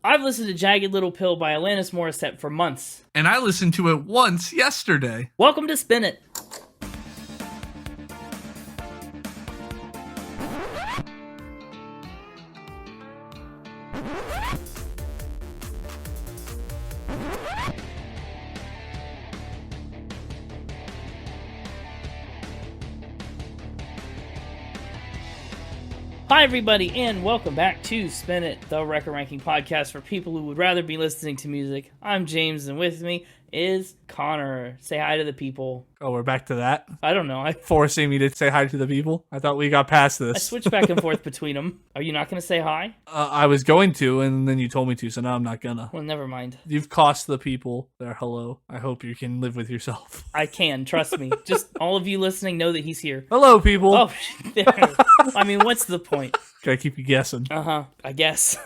I've listened to Jagged Little Pill by Alanis Morissette for months. And I listened to it once yesterday. Welcome to Spin It. Hi, everybody, and welcome back to Spin It, the record ranking podcast for people who would rather be listening to music. I'm James, and with me is Connor. Say hi to the people. Oh, we're back to that? I don't know. Forcing me to say hi to the people? I thought we got past this. I switched back and forth between them. Are you not going to say hi? I was going to, and then you told me to, so now I'm not gonna. Well, never mind. You've cost the people their hello. I hope you can live with yourself. I can, trust me. Just all of you listening know that he's here. Hello, people. Oh, there. I mean, what's the point? Gotta keep you guessing. I guess.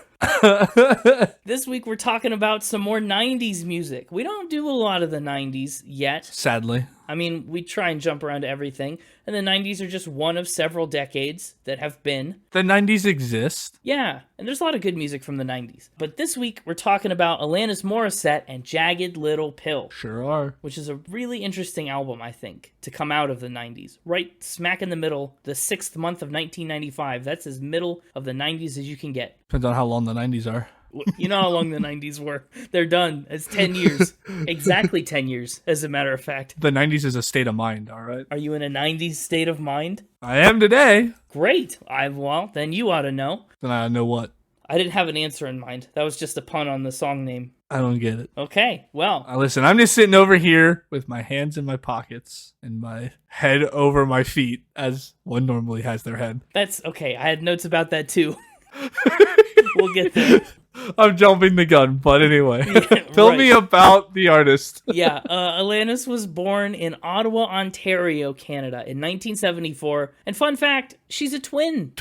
This week we're talking about some more 90s music. We don't do a lot of the 90s yet. Sadly. I mean, we try and jump around to everything, and the 90s are just one of several decades that have been. The 90s exist. Yeah, and there's a lot of good music from the 90s. But this week we're talking about Alanis Morissette and Jagged Little Pill. Sure are. Which is a really interesting album, I think, to come out of the 90s. Right smack in the middle, the 6th month of 1995. That's as middle of the 90s as you can get. Depends on how long the 90s are. You know how long the 90s were. They're done. It's 10 years. Exactly 10 years, as a matter of fact. The 90s is a state of mind, all right? Are you in a 90s state of mind? I am today. Great. Well, then you ought to know. Then I know what? I didn't have an answer in mind. That was just a pun on the song name. I don't get it. Okay, well. Listen, I'm just sitting over here with my hands in my pockets and my head over my feet, as one normally has their head. That's okay. I had notes about that too. We'll get there. I'm jumping the gun, but anyway. Tell me about the artist. Alanis was born in Ottawa, Ontario, Canada in 1974. And fun fact, she's a twin.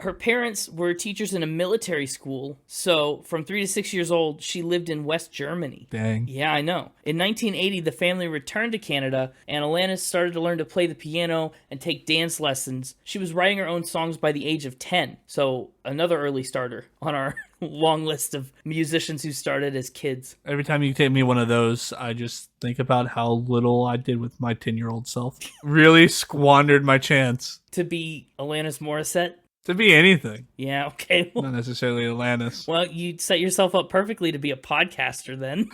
Her parents were teachers in a military school. So from 3 to 6 years old, she lived in West Germany. Dang. Yeah, I know. In 1980, the family returned to Canada, and Alanis started to learn to play the piano and take dance lessons. She was writing her own songs by the age of 10. So another early starter on our long list of musicians who started as kids. Every time you take me one of those, I just think about how little I did with my 10-year-old self. Really squandered my chance. To be Alanis Morissette? To be anything. Yeah, okay. Not necessarily Alanis. Well, you set yourself up perfectly to be a podcaster then.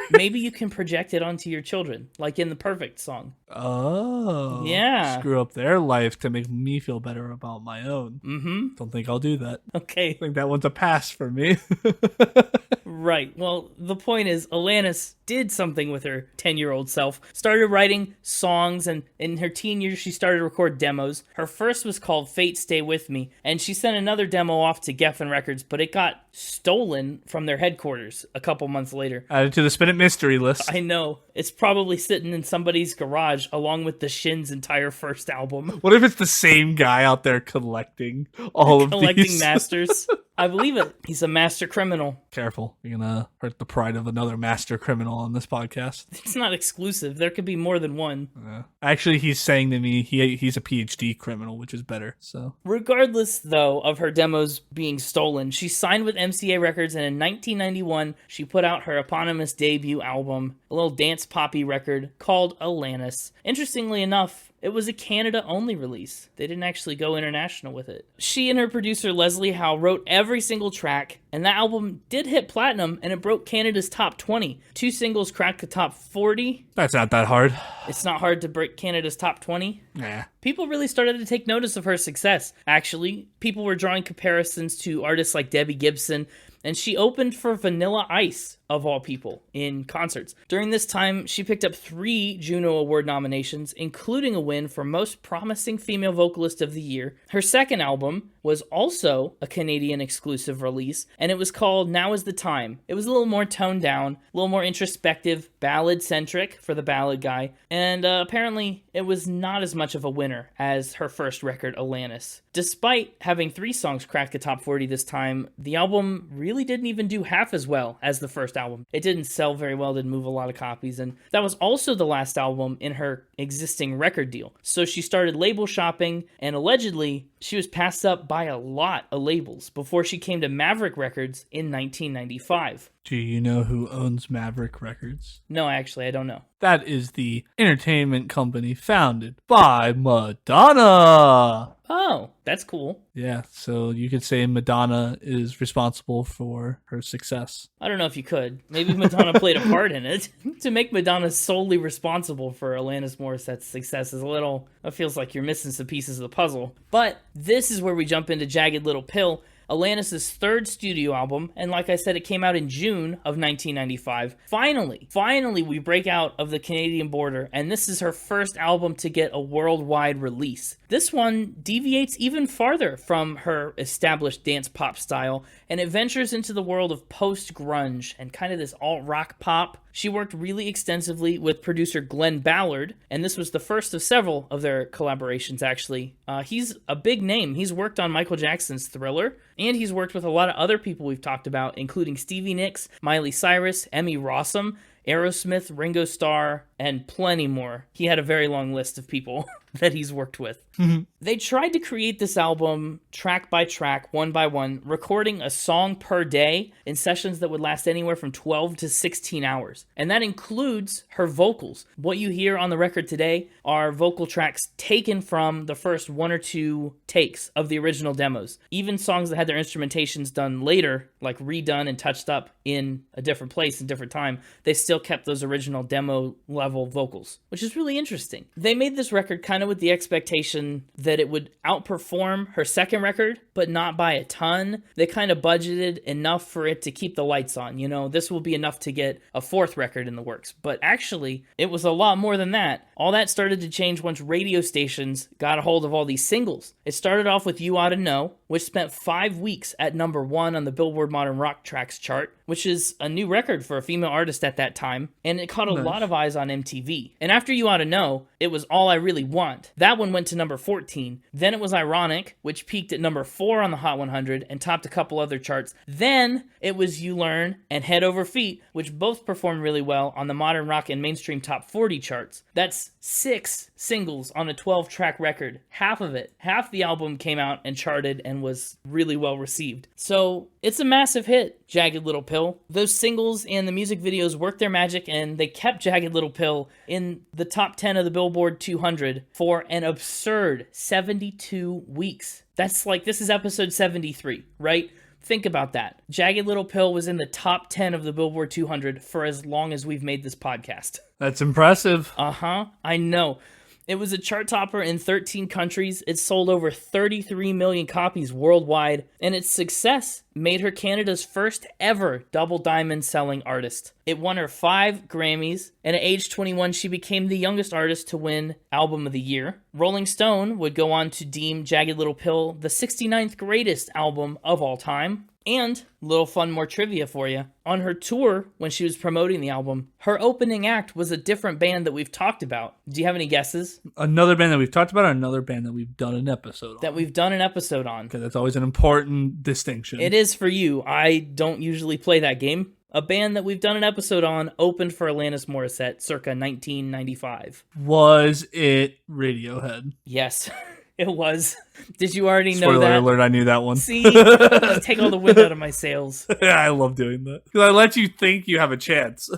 Maybe you can project it onto your children, like in the Perfect song. Oh. Yeah. Screw up their life to make me feel better about my own. Mm-hmm. Don't think I'll do that. Okay. I think that one's a pass for me. Right. Well, the point is, Alanis did something with her 10-year-old self. Started writing songs, and in her teen years, she started to record demos. Her first was called Fate Stay With Me, and she sent another demo off to Geffen Records, but it got stolen from their headquarters a couple months later. Added to the Spin It mystery list. I know. It's probably sitting in somebody's garage along with the Shin's entire first album. What if it's the same guy out there collecting all of these? Masters. I believe it. He's a master criminal. Careful. You're going to hurt the pride of another master criminal on this podcast. It's not exclusive. There could be more than one. Actually, he's saying to me he's a PhD criminal, which is better. So, regardless, though, of her demos being stolen, she signed with MCA Records, and in 1991, she put out her eponymous debut album, a little dance poppy record called Alanis. Interestingly enough, it was a Canada-only release. They didn't actually go international with it. She and her producer, Leslie Howe, wrote every single track, and that album did hit platinum, and it broke Canada's top 20. 2 singles cracked the top 40. That's not that hard. It's not hard to break Canada's top 20. Nah. People really started to take notice of her success. Actually, people were drawing comparisons to artists like Debbie Gibson, and she opened for Vanilla Ice, of all people, in concerts. During this time, she picked up 3 Juno Award nominations, including a win for Most Promising Female Vocalist of the Year. Her second album was also a Canadian exclusive release, and it was called Now Is the Time. It was a little more toned down, a little more introspective, ballad-centric for the ballad guy, and apparently it was not as much of a winner as her first record, Alanis. Despite having 3 songs crack the top 40 this time, the album really didn't even do half as well as the first album. It didn't sell very well, didn't move a lot of copies, and that was also the last album in her existing record deal. So she started label shopping, and allegedly she was passed up by a lot of labels before she came to Maverick Records in 1995. Do you know who owns Maverick Records? No, actually, I don't know. That is the entertainment company founded by Madonna. Oh, that's cool. Yeah, so you could say Madonna is responsible for her success. I don't know if you could. Maybe Madonna played a part in it. To make Madonna solely responsible for Alanis Morissette's success is it feels like you're missing some pieces of the puzzle. But this is where we jump into Jagged Little Pill, Alanis' third studio album, and like I said, it came out in June of 1995. Finally, we break out of the Canadian border, and this is her first album to get a worldwide release. This one deviates even farther from her established dance pop style, and it ventures into the world of post-grunge and kind of this alt-rock pop. She worked really extensively with producer Glenn Ballard, and this was the first of several of their collaborations, actually. He's a big name. He's worked on Michael Jackson's Thriller, and he's worked with a lot of other people we've talked about, including Stevie Nicks, Miley Cyrus, Emmy Rossum, Aerosmith, Ringo Starr, and plenty more. He had a very long list of people that he's worked with. They tried to create this album track by track, one by one, recording a song per day in sessions that would last anywhere from 12 to 16 hours. And that includes her vocals. What you hear on the record today are vocal tracks taken from the first one or two takes of the original demos. Even songs that had their instrumentations done later, like redone and touched up in a different place and different time, they still kept those original demo level vocals, which is really interesting. They made this record kind of with the expectation that it would outperform her second record, but not by a ton. They kind of budgeted enough for it to keep the lights on. This will be enough to get a fourth record in the works. But actually, it was a lot more than that. All that started to change once radio stations got a hold of all these singles. It started off with You Oughta Know, which spent 5 weeks at number 1 on the Billboard Modern Rock Tracks chart, which is a new record for a female artist at that time, and it caught a lot of eyes on MTV. And after You Oughta Know, it was All I Really Want. That one went to number 14. Then it was Ironic, which peaked at number 4 on the Hot 100 and topped a couple other charts. Then it was You Learn and Head Over Feet, which both performed really well on the Modern Rock and Mainstream Top 40 charts. That's 6 singles on a 12-track record. Half the album came out and charted and was really well received. So it's a massive hit, Jagged Little Pill. Those singles and the music videos worked their magic, and they kept Jagged Little Pill in the top 10 of the Billboard 200 for an absurd 72 weeks. That's like, this is episode 73, right? Think about that. Jagged Little Pill was in the top 10 of the Billboard 200 for as long as we've made this podcast. That's impressive. I know. It was a chart topper in 13 countries. It sold over 33 million copies worldwide, and its success made her Canada's first ever double diamond selling artist. It won her 5 Grammys, and at age 21, she became the youngest artist to win Album of the Year. Rolling Stone would go on to deem Jagged Little Pill the 69th greatest album of all time. And, little fun more trivia for you, on her tour, when she was promoting the album, her opening act was a different band that we've talked about. Do you have any guesses? Another band that we've talked about, or another band that we've done an episode on? That we've done an episode on. Because that's always an important distinction. It is for you. I don't usually play that game. A band that we've done an episode on opened for Alanis Morissette circa 1995. Was it Radiohead? Yes. It was. Did you already know Spoiler that? alert, I knew that one. See? Just take all the wind out of my sails. Yeah, I love doing that. Because I let you think you have a chance.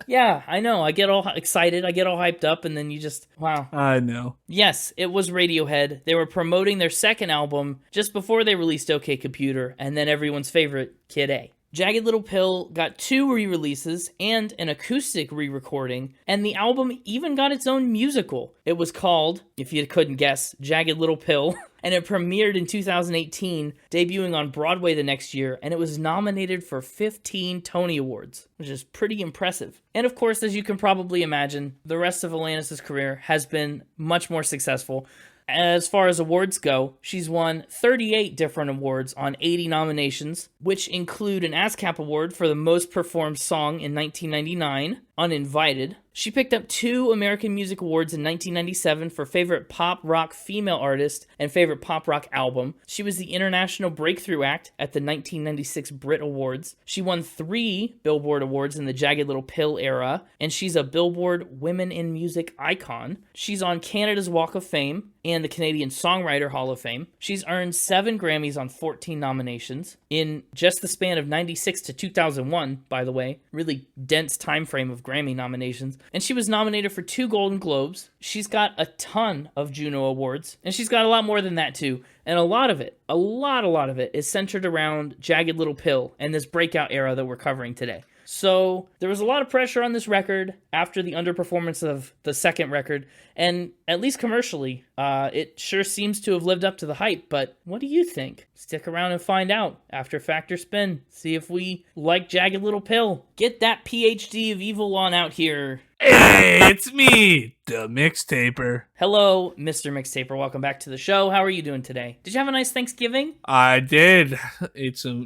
Yeah, I know. I get all excited. I get all hyped up, and then you just, wow. I know. Yes, it was Radiohead. They were promoting their second album just before they released OK Computer, and then everyone's favorite, Kid A. Jagged Little Pill got 2 re-releases and an acoustic re-recording, and the album even got its own musical. It was called, if you couldn't guess, Jagged Little Pill, and it premiered in 2018, debuting on Broadway the next year, and it was nominated for 15 Tony Awards, which is pretty impressive. And of course, as you can probably imagine, the rest of Alanis' career has been much more successful. As far as awards go, she's won 38 different awards on 80 nominations, which include an ASCAP award for the most performed song in 1999, Uninvited, She picked up 2 American Music Awards in 1997 for Favorite Pop Rock Female Artist and Favorite Pop Rock Album. She was the International Breakthrough Act at the 1996 Brit Awards. She won 3 Billboard Awards in the Jagged Little Pill era, and she's a Billboard Women in Music icon. She's on Canada's Walk of Fame and the Canadian Songwriter Hall of Fame. She's earned 7 Grammys on 14 nominations in just the span of 96 to 2001, by the way. Really dense time frame of Grammy nominations. And she was nominated for 2 Golden Globes. She's got a ton of Juno Awards, and she's got a lot more than that too. And a lot of it is centered around Jagged Little Pill and this breakout era that we're covering today. So there was a lot of pressure on this record after the underperformance of the second record, and at least commercially, it sure seems to have lived up to the hype. But what do you think? Stick around and find out after Factor Spin. See if we like Jagged Little Pill. Get that PhD of evil on out here. Hey, it's me, the Mixtaper. Hello, Mr. Mixtaper. Welcome back to the show. How are you doing today? Did you have a nice Thanksgiving? I did. Ate some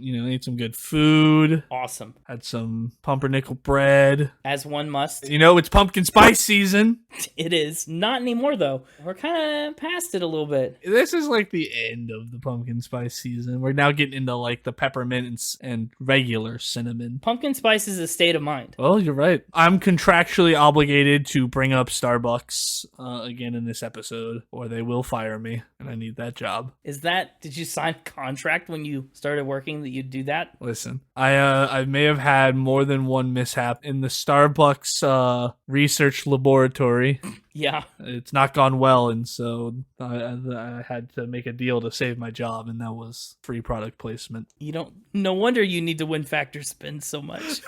good food. Awesome. Had some pumpernickel bread. As one must. It's pumpkin spice season. It is. Not anymore, though. We're kind of past it a little bit. This is like the end of the pumpkin spice season. We're now getting into like the peppermint and regular cinnamon. Pumpkin spice is a state of mind. Well, you're right. I'm contractually obligated to bring up Starbucks again in this episode, or they will fire me, and I need that job. Did you sign a contract when you started working that you'd do that? Listen, I may have had more than one mishap in the Starbucks research laboratory. Yeah. It's not gone well, and so I had to make a deal to save my job, and that was free product placement. No wonder you need to win Factor Spin so much.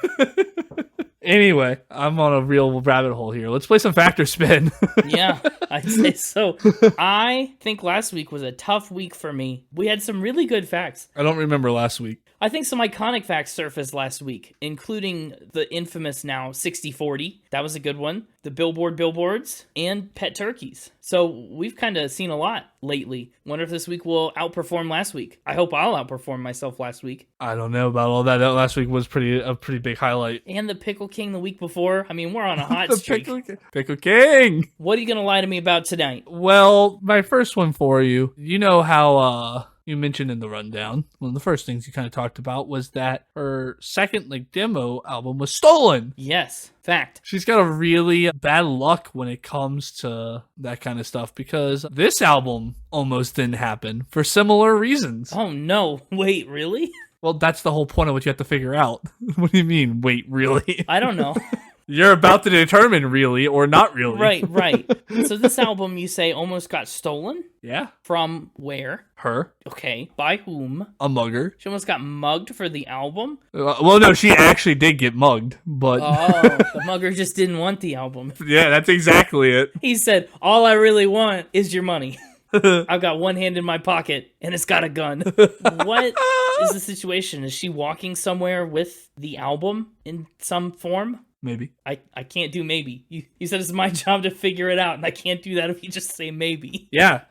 Anyway, I'm on a real rabbit hole here. Let's play some Factor Spin. Yeah, I'd say so. I think last week was a tough week for me. We had some really good facts. I don't remember last week. I think some iconic facts surfaced last week, including the infamous now 60-40. That was a good one. The Billboards and pet turkeys. So we've kind of seen a lot lately. Wonder if this week will outperform last week. I hope I'll outperform myself last week. I don't know about all that. That last week was a pretty big highlight. And the Pickle King the week before. I mean, we're on a hot streak. Pickle King! What are you going to lie to me about tonight? Well, my first one for you. You know how you mentioned in the rundown, one of the first things you kind of talked about was that her second demo album was stolen. Yes, fact. She's got a really bad luck when it comes to that kind of stuff, because this album almost didn't happen for similar reasons. Oh no, wait, really? Well, that's the whole point of what you have to figure out. What do you mean, wait, really? I don't know. You're about to determine really or not really. Right. So this album, you say, almost got stolen? Yeah. From where? Her. Okay. By whom? A mugger. She almost got mugged for the album? Well, no, she actually did get mugged, but... Oh, the mugger just didn't want the album. Yeah, that's exactly it. He said, all I really want is your money. I've got one hand in my pocket, and it's got a gun. What is the situation? Is she walking somewhere with the album in some form? Maybe. I can't do maybe. You said it's my job to figure it out, and I can't do that if you just say maybe. Yeah.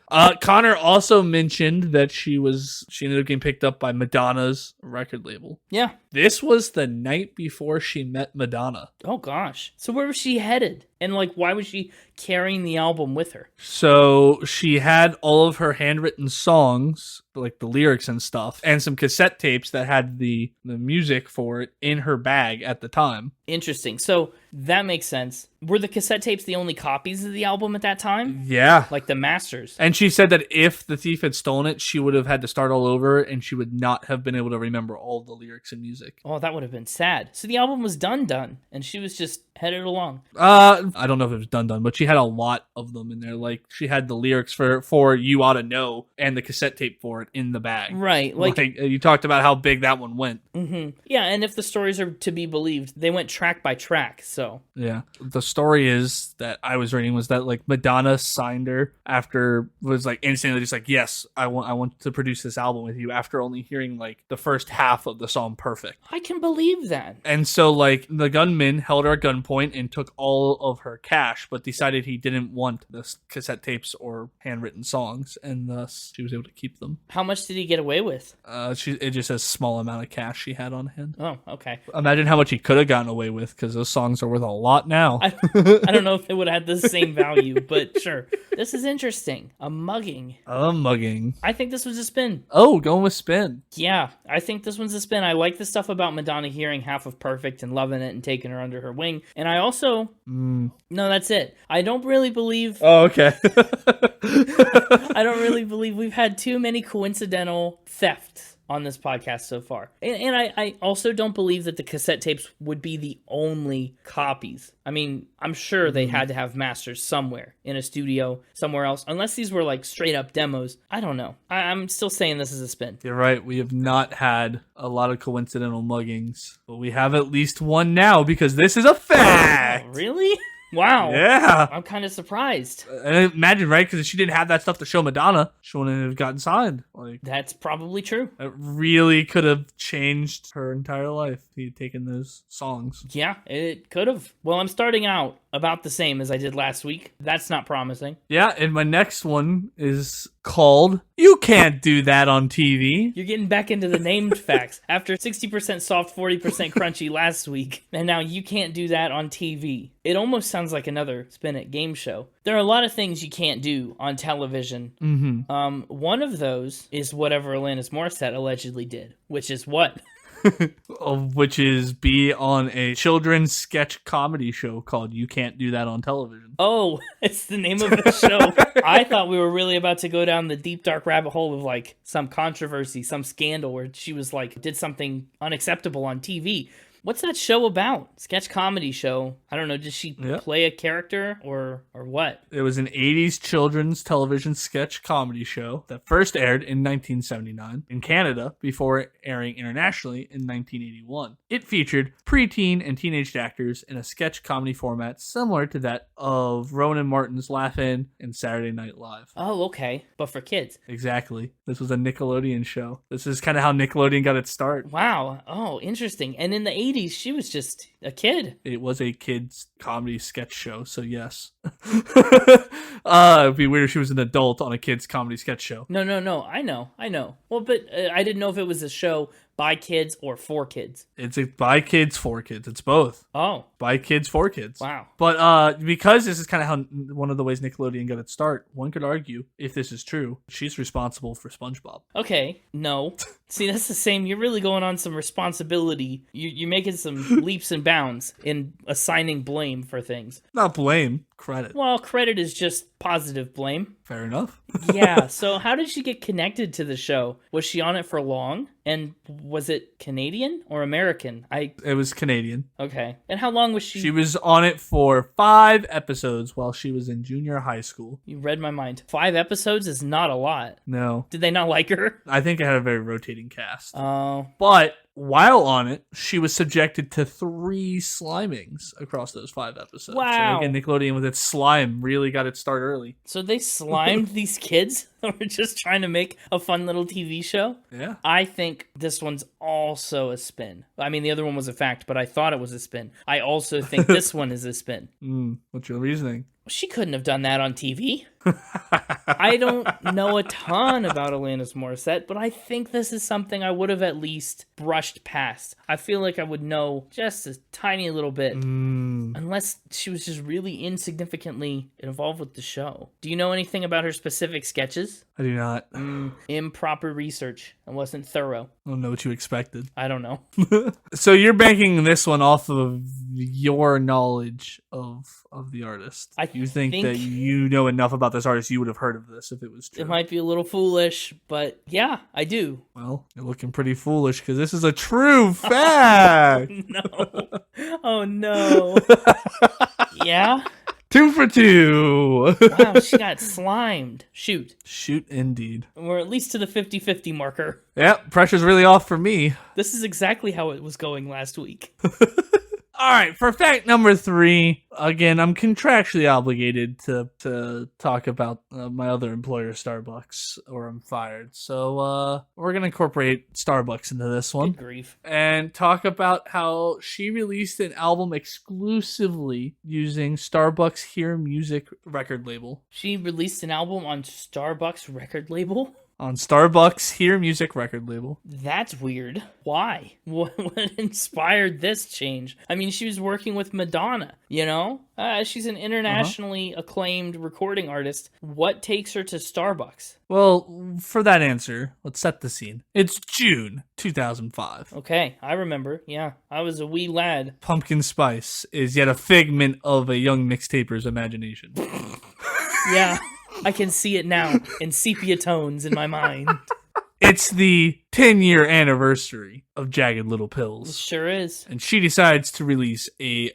Connor also mentioned that she ended up getting picked up by Madonna's record label. Yeah. This was the night before she met Madonna. Oh, gosh. So where was she headed? And, why was she carrying the album with her? So she had all of her handwritten songs, the lyrics and stuff, and some cassette tapes that had the music for it in her bag at the time. Interesting. So that makes sense. Were the cassette tapes the only copies of the album at that time? Yeah. Like the masters? And she said that if the thief had stolen it, she would have had to start all over, and she would not have been able to remember all the lyrics and music. Oh, that would have been sad. So the album was done, and she was just headed along. I don't know if it was done, but she had a lot of them in there. She had the lyrics for You Oughta Know and the cassette tape for it in the bag. Right. You talked about how big that one went. Mm-hmm. Yeah, and if the stories are to be believed, they went track by track, so. Yeah. The story is that I was reading was that Madonna signed her after, was instantly just yes, I want to produce this album with you, after only hearing the first half of the song Perfect. I can believe that. And so the gunman held her at gunpoint and took all of her cash, but decided he didn't want the cassette tapes or handwritten songs, and thus she was able to keep them. How much did he get away with? It just says small amount of cash she had on hand. Oh, okay. Imagine how much he could have gotten away with, because those songs are worth a lot now. I don't know if it would have had the same value, but sure. This is interesting. A mugging. A mugging. I think this was a spin. Oh, going with spin. Yeah, I think this one's a spin. I like the stuff about Madonna hearing half of Perfect and loving it and taking her under her wing. And I also... No, that's it. I don't really believe... Oh, okay. I don't really believe we've had too many coincidental thefts on this podcast so far. And I also don't believe that the cassette tapes would be the only copies. I mean, I'm sure they had to have masters somewhere in a studio, somewhere else. Unless these were like straight up demos. I don't know. I'm still saying this is a spin. You're right. We have not had a lot of coincidental muggings, but we have at least one now because this is a fact. Oh, really? Wow. Yeah. I'm kind of surprised. And imagine, right? Because if she didn't have that stuff to show Madonna, she wouldn't have gotten signed. Like, That's probably true. it really could have changed her entire life if he had taken those songs. Yeah, it could have. Well, I'm starting out about the same as I did last week. That's not promising. Yeah, and my next one is called You Can't Do That on TV. You're getting back into the named facts. After 60% soft, 40% crunchy last week, and now you can't do that on TV. It almost sounds like another Spin It game show. There are a lot of things you can't do on television. One of those is whatever Alanis Morissette allegedly did, which is what? Which is be on a children's sketch comedy show called You Can't Do That on Television. Oh, it's the name of the show. I thought we were really about to go down the deep dark rabbit hole of like some controversy, some scandal where she was like did something unacceptable on TV. What's that show about? Sketch comedy show. I don't know. Did she play a character or what? It was an 80s children's television sketch comedy show that first aired in 1979 in Canada before airing internationally in 1981. It featured preteen and teenaged actors in a sketch comedy format similar to that of Rowan and Martin's Laugh-In and Saturday Night Live. Oh, okay. But for kids. Exactly. This was a Nickelodeon show. This is kind of how Nickelodeon got its start. Wow. Oh, interesting. And in the 80s, she was just a kid. It was a kids comedy sketch show, so yes. It'd be weird if she was an adult on a kids comedy sketch show. No. I know. Well, but I didn't know if it was a show by kids or for kids. It's by kids, for kids. It's both. Oh. By kids, for kids. Wow. But because this is kind of how one of the ways Nickelodeon got its start, one could argue, if this is true, she's responsible for SpongeBob. Okay, no. See, that's the same. You're really going on some responsibility. You're making some leaps and bounds in assigning blame for things. Not blame, credit. Well, credit is just positive blame. Fair enough. Yeah, so how did she get connected to the show? Was she on it for long? And was it Canadian or American? It was Canadian. Okay. And how long was she? She was on it for 5 episodes while she was in junior high school. You read my mind. 5 episodes is not a lot. No. Did they not like her? I think it had a very rotating cast. Oh. But while on it, she was subjected to 3 slimings across those 5 episodes. Wow. So again, Nickelodeon with its slime really got its start early. So they slimed these kids that were just trying to make a fun little TV show? Yeah. I think this one's also a spin. I mean, the other one was a fact, but I thought it was a spin. I also think this one is a spin. What's your reasoning? She couldn't have done that on TV. I don't know a ton about Alanis Morissette, but I think this is something I would have at least brushed past. I feel like I would know just a tiny little bit, unless she was just really insignificantly involved with the show. Do you know anything about her specific sketches? I do not. Improper research. I wasn't thorough. I don't know what you expected. I don't know. So you're banking this one off of your knowledge of the artist. You think that you know enough about this artist, you would have heard of this if it was true. It might be a little foolish, but yeah, I do. Well, you're looking pretty foolish because this is a true fact. No. Oh, no. Yeah? 2 for 2. Wow, she got slimed. Shoot, indeed. we're at least to the 50-50 marker. Yep, pressure's really off for me. This is exactly how it was going last week. All right, for fact number 3, again, I'm contractually obligated to talk about my other employer, Starbucks, or I'm fired. So we're going to incorporate Starbucks into this one. Good grief. And talk about how she released an album exclusively using Starbucks Hear Music record label. She released an album on Starbucks record label? on Starbucks Hear Music record label. That's weird. Why? What inspired this change? I mean, she was working with Madonna, you know? She's an internationally acclaimed recording artist. What takes her to Starbucks? Well, for that answer, let's set the scene. It's June 2005. Okay, I remember. Yeah, I was a wee lad. Pumpkin Spice is yet a figment of a young mixtaper's imagination. Yeah, I can see it now in sepia tones in my mind. It's the 10-year anniversary of Jagged Little It Pills. sure is. And she decides to release a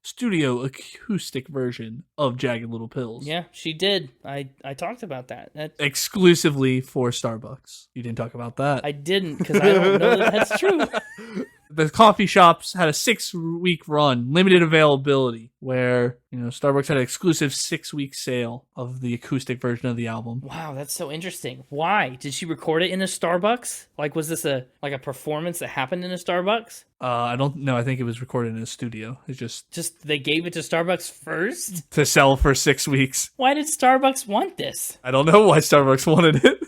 studio acoustic version of Jagged Little Pills. Yeah, she did. I talked about that. Exclusively for Starbucks. You didn't talk about that. I didn't, because I don't know that that's true. The coffee shops had a 6-week run, limited availability, where, Starbucks had an exclusive 6-week sale of the acoustic version of the album. Wow, that's so interesting. Why? Did she record it in a Starbucks? Like, was this a performance that happened in a Starbucks? I don't know. I think it was recorded in a studio. It's just they gave it to Starbucks first? To sell for 6 weeks. Why did Starbucks want this? I don't know why Starbucks wanted it.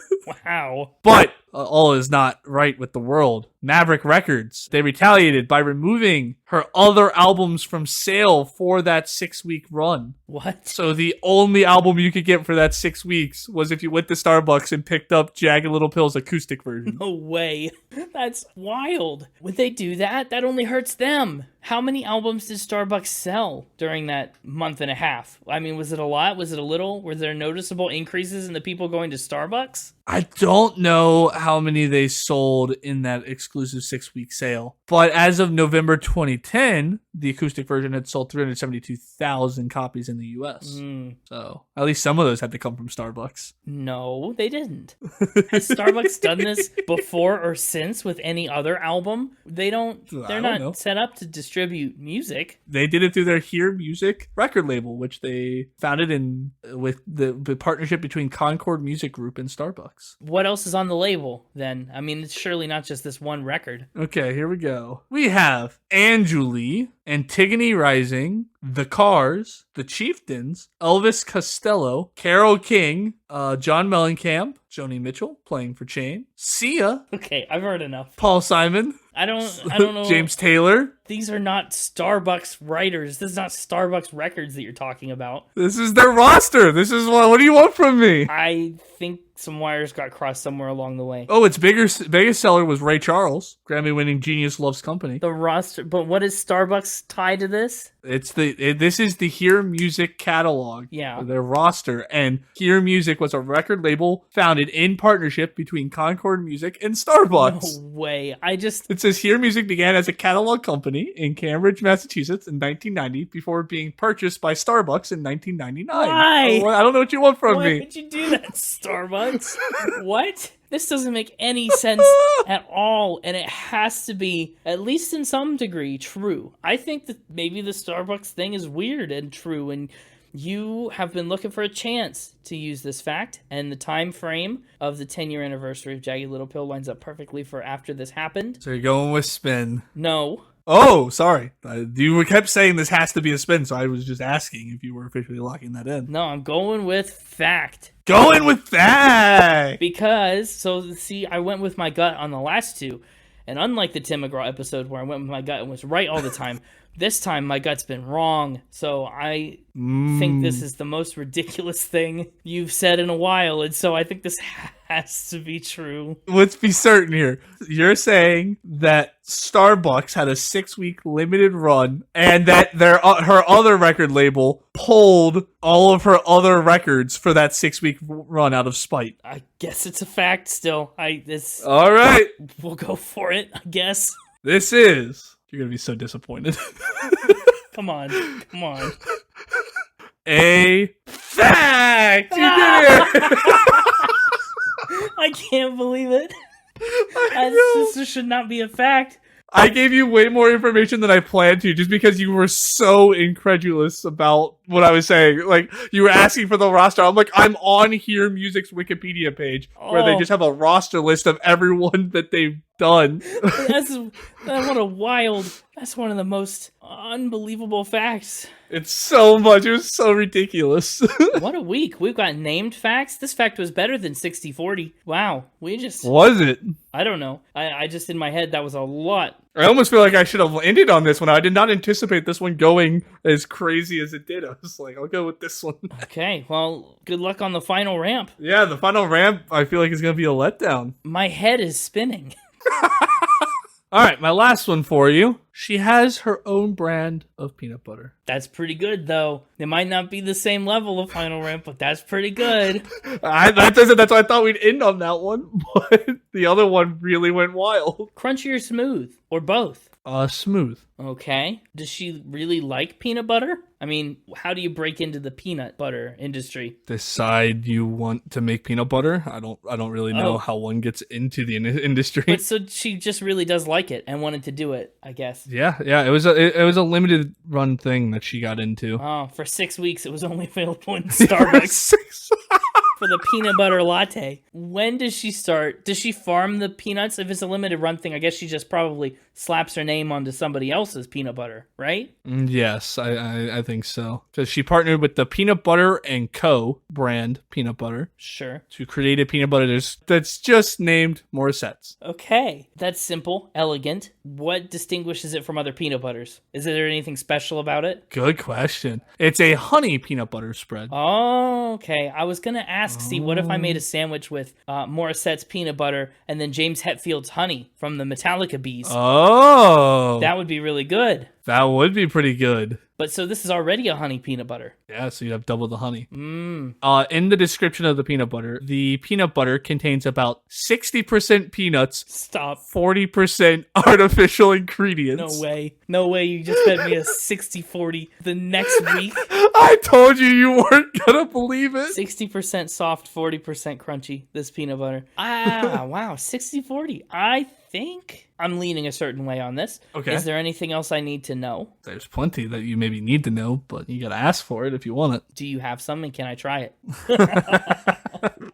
Wow. But all is not right with the world. Maverick Records, they retaliated by removing her other albums from sale for that 6-week run. What? So the only album you could get for that 6 weeks was if you went to Starbucks and picked up Jagged Little Pill's acoustic version. No way. That's wild. Would they do that? That only hurts them. How many albums did Starbucks sell during that month and a half? I mean, was it a lot? Was it a little? Were there noticeable increases in the people going to Starbucks? I don't know how many they sold in that exclusive 6-week sale. But as of November 2010, the acoustic version had sold 372,000 copies in the US. So at least some of those had to come from Starbucks. No, they didn't. Has Starbucks done this before or since with any other album? They're not set up to distribute music. They did it through their Hear Music record label, which they founded with the partnership between Concord Music Group and Starbucks. What else is on the label then? I mean, it's surely not just this one record. Okay, here we go. We have Anjuli, Antigone Rising, The Cars, The Chieftains, Elvis Costello, Carole King, John Mellencamp, Joni Mitchell playing for Chain, Sia. Okay, I've heard enough. Paul Simon. I don't know. James Taylor. These are not Starbucks writers. This is not Starbucks records that you're talking about. This is their roster. This is what do you want from me? I think some wires got crossed somewhere along the way. Oh, its biggest seller was Ray Charles, Grammy-winning Genius Loves Company. The roster, but what is Starbucks tied to this? This is the Hear Music catalog. Yeah. Their roster. And Hear Music was a record label founded in partnership between Concord Music and Starbucks. No way. It says Hear Music began as a catalog company in Cambridge, Massachusetts in 1990 before being purchased by Starbucks in 1999. Why? I don't know what you want from me. Why would you do that, Starbucks? What? This doesn't make any sense at all, and it has to be, at least in some degree, true. I think that maybe the Starbucks thing is weird and true, and you have been looking for a chance to use this fact, and the time frame of the 10-year anniversary of Jagged Little Pill lines up perfectly for after this happened. So you're going with spin. No. Oh, sorry. You kept saying this has to be a spin, so I was just asking if you were officially locking that in. No, I'm going with fact. Going with fact! Because, I went with my gut on the last two. And unlike the Tim McGraw episode where I went with my gut and was right all the time, this time my gut's been wrong. So I think this is the most ridiculous thing you've said in a while. And so I think this has to be true. Let's be certain here. You're saying that Starbucks had a 6-week limited run and that her other record label pulled all of her other records for that 6-week run out of spite. I guess it's a fact still. All right. We'll go for it, I guess. You're going to be so disappointed. Come on. A fact! You did it! I can't believe it. This should not be a fact. I gave you way more information than I planned to just because you were so incredulous about what I was saying. Like, you were asking for the roster. I'm like, I'm on Hear Music's Wikipedia page where they just have a roster list of everyone that they've done. What a wild... That's one of the most unbelievable facts. It's so much. It was so ridiculous. What a week. We've got named facts. This fact was better than 60-40. Wow. Was it? I don't know. I just, in my head, that was a lot. I almost feel like I should have ended on this one. I did not anticipate this one going as crazy as it did. I was like, I'll go with this one. Okay, well, good luck on the final ramp. Yeah, the final ramp, I feel like is going to be a letdown. My head is spinning. All right, my last one for you. She has her own brand of peanut butter. That's pretty good, though. It might not be the same level of final ramp, but that's pretty good. That's why I thought we'd end on that one, but the other one really went wild. Crunchy or smooth? Or both? Smooth. Okay. Does she really like peanut butter? I mean, how do you break into the peanut butter industry? Decide you want to make peanut butter. I don't really know how one gets into the industry. But so she just really does like it and wanted to do it, I guess. Yeah. It was a limited run thing that she got into. Oh, for 6 weeks it was only available in Starbucks. For the peanut butter latte. When does she start? Does she farm the peanuts? If it's a limited run thing, I guess she just probably slaps her name onto somebody else's peanut butter, right? Yes, I think so. Because she partnered with the Peanut Butter and Co. brand peanut butter. Sure. To create a peanut butter that's just named Morissette's. Okay. That's simple, elegant. What distinguishes it from other peanut butters? Is there anything special about it? Good question. It's a honey peanut butter spread. Oh, okay. I was going to ask, see, what if I made a sandwich with Morissette's peanut butter and then James Hetfield's honey from the Metallica Bees? Oh. That would be really good. That would be pretty good. But so this is already a honey peanut butter. Yeah, so you'd have double the honey. Mm. In the description of the peanut butter contains about 60% peanuts. Stop. 40% artificial ingredients. No way. No way you just fed me a 60-40 the next week. I told you weren't gonna believe it. 60% soft, 40% crunchy, this peanut butter. Wow, 60-40. I think I'm leaning a certain way on this. Okay. Is there anything else I need to know? There's plenty that you maybe need to know, but you gotta ask for it if you want it. Do you have some and can I try it?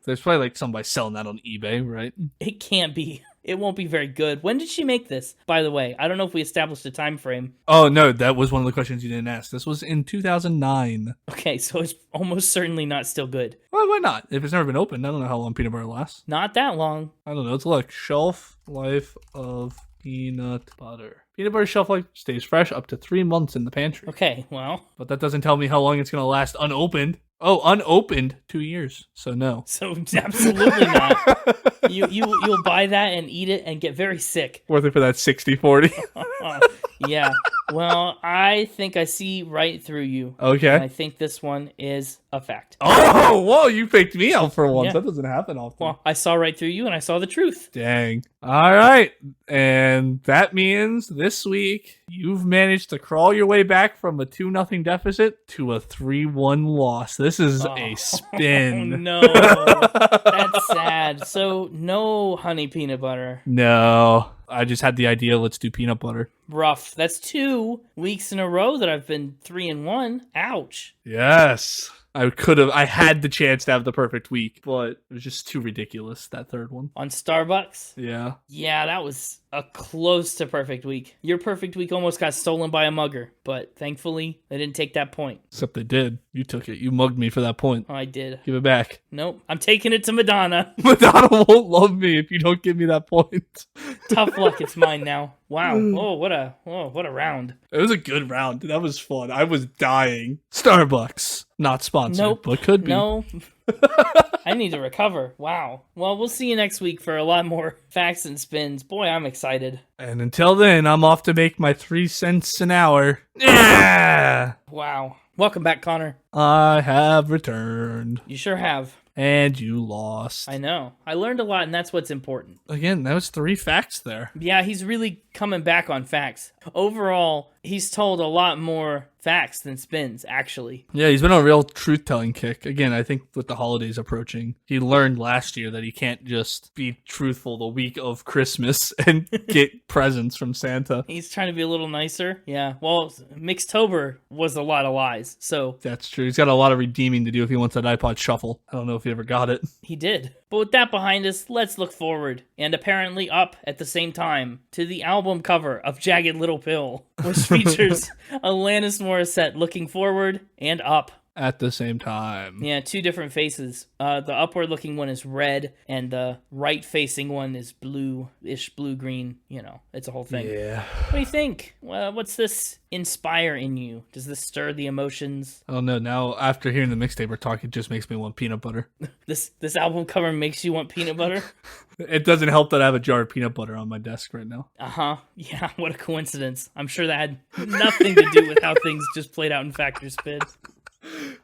There's probably like somebody selling that on eBay, right? It can't be. It won't be very good. When did she make this, by the way? I don't know if we established a time frame. Oh, no, that was one of the questions you didn't ask. This was in 2009. Okay, so it's almost certainly not still good. Well, why not? If it's never been opened, I don't know how long peanut butter lasts. Not that long. I don't know. Let's look. Shelf life of peanut butter. Peanut butter shelf life stays fresh up to 3 months in the pantry. Okay, well. But that doesn't tell me how long it's going to last unopened. Oh, unopened, 2 years. So no. So absolutely not. You'll buy that and eat it and get very sick. Worth it for that 60-40. Yeah. Well, I think I see right through you. Okay. And I think this one is a fact. Oh, whoa, you faked me out for once. Yeah. That doesn't happen often. Well, I saw right through you and I saw the truth. Dang. All right. And that means this week you've managed to crawl your way back from a 2-0 deficit to a 3-1 loss. This is a spin. Oh, no. That's sad. So, no honey peanut butter. No. I just had the idea, let's do peanut butter. Rough. That's 2 weeks in a row that I've been 3-1. Ouch. Yes. I had the chance to have the perfect week, but it was just too ridiculous, that third one. On Starbucks? Yeah. Yeah, that was a close to perfect week. Your perfect week almost got stolen by a mugger, but thankfully, they didn't take that point. Except they did. You took it. You mugged me for that point. Oh, I did. Give it back. Nope. I'm taking it to Madonna. Madonna won't love me if you don't give me that point. Tough luck. It's mine now. Wow. What a round. It was a good round. That was fun. I was dying. Starbucks. Not sponsored, Nope. but could be. No. I need to recover. Wow. Well, we'll see you next week for a lot more facts and spins. Boy, I'm excited. And until then, I'm off to make my 3 cents an hour. Yeah! Wow. Welcome back, Connor. I have returned. You sure have. And you lost. I know. I learned a lot, and that's what's important. Again, that was 3 facts there. Yeah, he's really coming back on facts. Overall, he's told a lot more facts than spins, actually. Yeah, he's been on a real truth-telling kick. Again, I think with the holidays approaching, he learned last year that he can't just be truthful the week of Christmas and get presents from Santa. He's trying to be a little nicer. Yeah, well, Mixtober was a lot of lies, so... That's true. He's got a lot of redeeming to do if he wants that iPod Shuffle. I don't know if he ever got it. He did. But with that behind us, let's look forward, and apparently up at the same time, to the album cover of Jagged Little Pill, which features Alanis Morissette looking forward and up. At the same time. Yeah, two different faces. The upward-looking one is red, and the right-facing one is blue-ish, blue-green. You know, it's a whole thing. Yeah. What do you think? What's this inspire in you? Does this stir the emotions? Oh no, now after hearing the mixtape we're talking, it just makes me want peanut butter. This album cover makes you want peanut butter? It doesn't help that I have a jar of peanut butter on my desk right now. Uh-huh. Yeah, what a coincidence. I'm sure that had nothing to do with how things just played out in Factor Spin.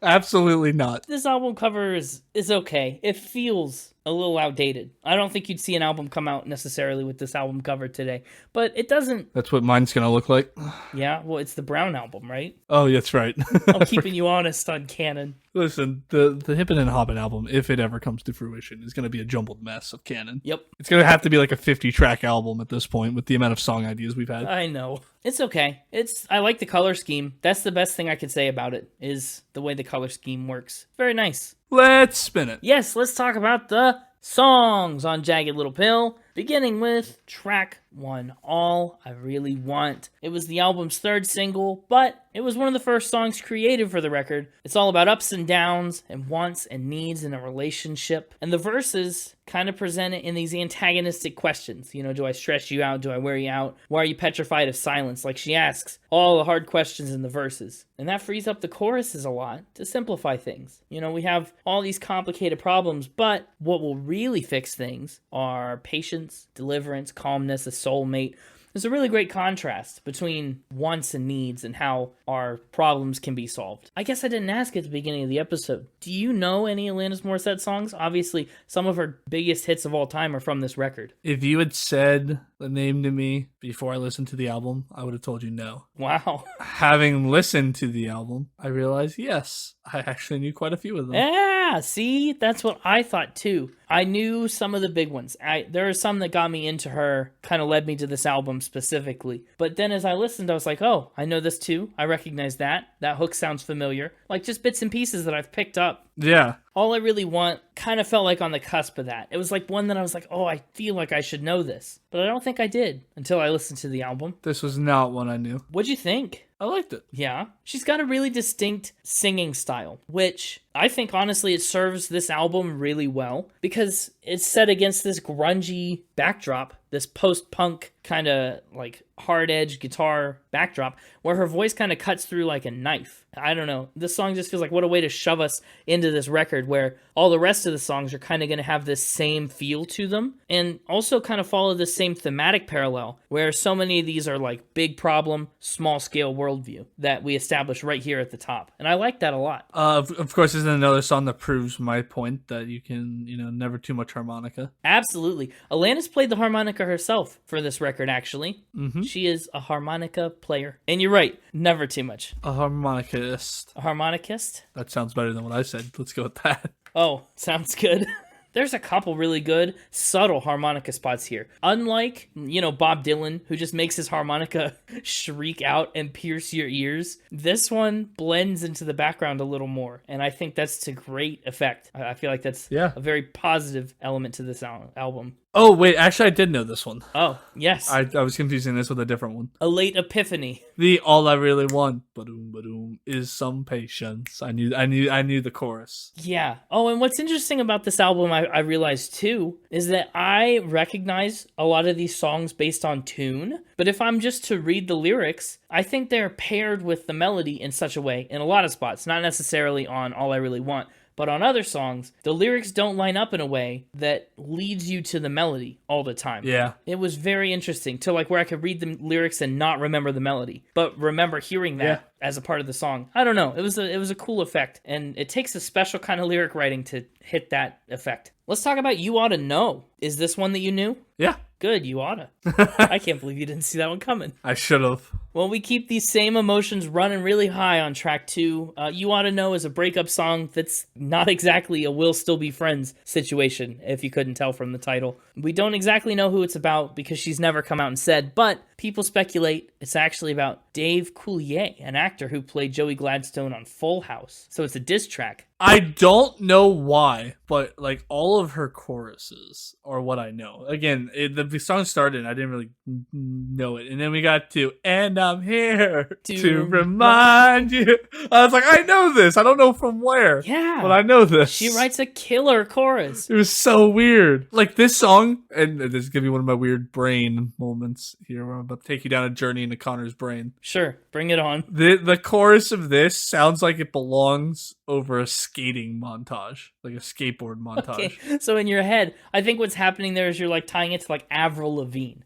Absolutely not. This album cover is okay. It feels a little outdated. I don't think you'd see an album come out necessarily with this album cover today, but it doesn't. That's what mine's gonna look like. Yeah, well, it's the Brown album, right? Oh, that's right. I'm keeping you honest on canon. Listen, the Hippin' and Hoppin' album, if it ever comes to fruition, is gonna be a jumbled mess of canon. Yep. It's gonna have to be like a 50-track album at this point with the amount of song ideas we've had. I know. It's okay. I like the color scheme. That's the best thing I could say about it, is the way the color scheme works. Very nice. Let's spin it. Yes, let's talk about the songs on Jagged Little Pill, beginning with track 1, All I Really Want. It was the album's third single, but it was one of the first songs created for the record. It's all about ups and downs and wants and needs in a relationship. And the verses kind of present it in these antagonistic questions. You know, do I stress you out? Do I wear you out? Why are you petrified of silence? Like she asks all the hard questions in the verses. And that frees up the choruses a lot to simplify things. You know, we have all these complicated problems, but what will really fix things are patience, deliverance, calmness, a soulmate. There's a really great contrast between wants and needs and how our problems can be solved. I guess I didn't ask at the beginning of the episode. Do you know any Alanis Morissette songs? Obviously, some of her biggest hits of all time are from this record. If you had said the name to me before I listened to the album, I would have told you no. Wow. Having listened to the album, I realized, yes, I actually knew quite a few of them. Yeah, see? That's what I thought too. I knew some of the big ones. There are some that got me into her, kind of led me to this album specifically. But then as I listened, I was like, oh, I know this too. I recognize that. That hook sounds familiar. Like just bits and pieces that I've picked up. Yeah. All I Really Want kind of felt like on the cusp of that. It was like one that I was like, oh, I feel like I should know this. But I don't think I did until I listened to the album. This was not one I knew. What'd you think? I liked it. Yeah. She's got a really distinct singing style, which I think, honestly, it serves this album really well because it's set against this grungy backdrop, this post-punk kind of like hard-edged guitar backdrop where her voice kind of cuts through like a knife. I don't know. This song just feels like what a way to shove us into this record where all the rest of the songs are kind of going to have this same feel to them and also kind of follow the same thematic parallel where so many of these are like big problem, small scale worldview that we establish right here at the top. And I like that a lot. Of course, isn't another song that proves my point that you can, never too much harmonica. Absolutely. Alanis played the harmonica herself for this record, actually. Mm-hmm. She is a harmonica player. And you're right, never too much. A harmonicist. A harmonicist? That sounds better than what I said. Let's go with that. Oh, sounds good. There's a couple really good, subtle harmonica spots here. Unlike, Bob Dylan, who just makes his harmonica shriek out and pierce your ears, this one blends into the background a little more. And I think that's to great effect. I feel like that's a very positive element to this album. Oh, wait, actually, I did know this one. Oh, yes. I was confusing this with a different one. A Late Epiphany. The All I Really Want, ba-doom, ba-doom, is some patience. I knew the chorus. Yeah. Oh, and what's interesting about this album, I realized too, is that I recognize a lot of these songs based on tune, but if I'm just to read the lyrics, I think they're paired with the melody in such a way, in a lot of spots, not necessarily on All I Really Want, but on other songs, the lyrics don't line up in a way that leads you to the melody all the time. Yeah. It was very interesting to where I could read the lyrics and not remember the melody, but remember hearing that as a part of the song. I don't know. It was a cool effect, and it takes a special kind of lyric writing to hit that effect. Let's talk about You Oughta Know. Is this one that you knew? Yeah. Good, you oughta. I can't believe you didn't see that one coming. I should have. Well, we keep these same emotions running really high on track 2. You Oughta Know is a breakup song that's not exactly a we'll still be friends situation, if you couldn't tell from the title. We don't exactly know who it's about because she's never come out and said, but people speculate it's actually about Dave Coulier, an actor who played Joey Gladstone on Full House. So it's a diss track. I don't know why, but like all of her choruses are what I know. Again, the song started and I didn't really know it. And then we got to, and I'm here to remind you. I was like, I know this. I don't know from where. Yeah. But I know this. She writes a killer chorus. It was so weird. Like this song, and this is going to be one of my weird brain moments here where I'm about to take you down a journey into Connor's brain. Sure, bring it on. The chorus of this sounds like it belongs over a skating montage, like a skateboard montage. Okay, so in your head, I think what's happening there is you're like tying it to like Avril Lavigne.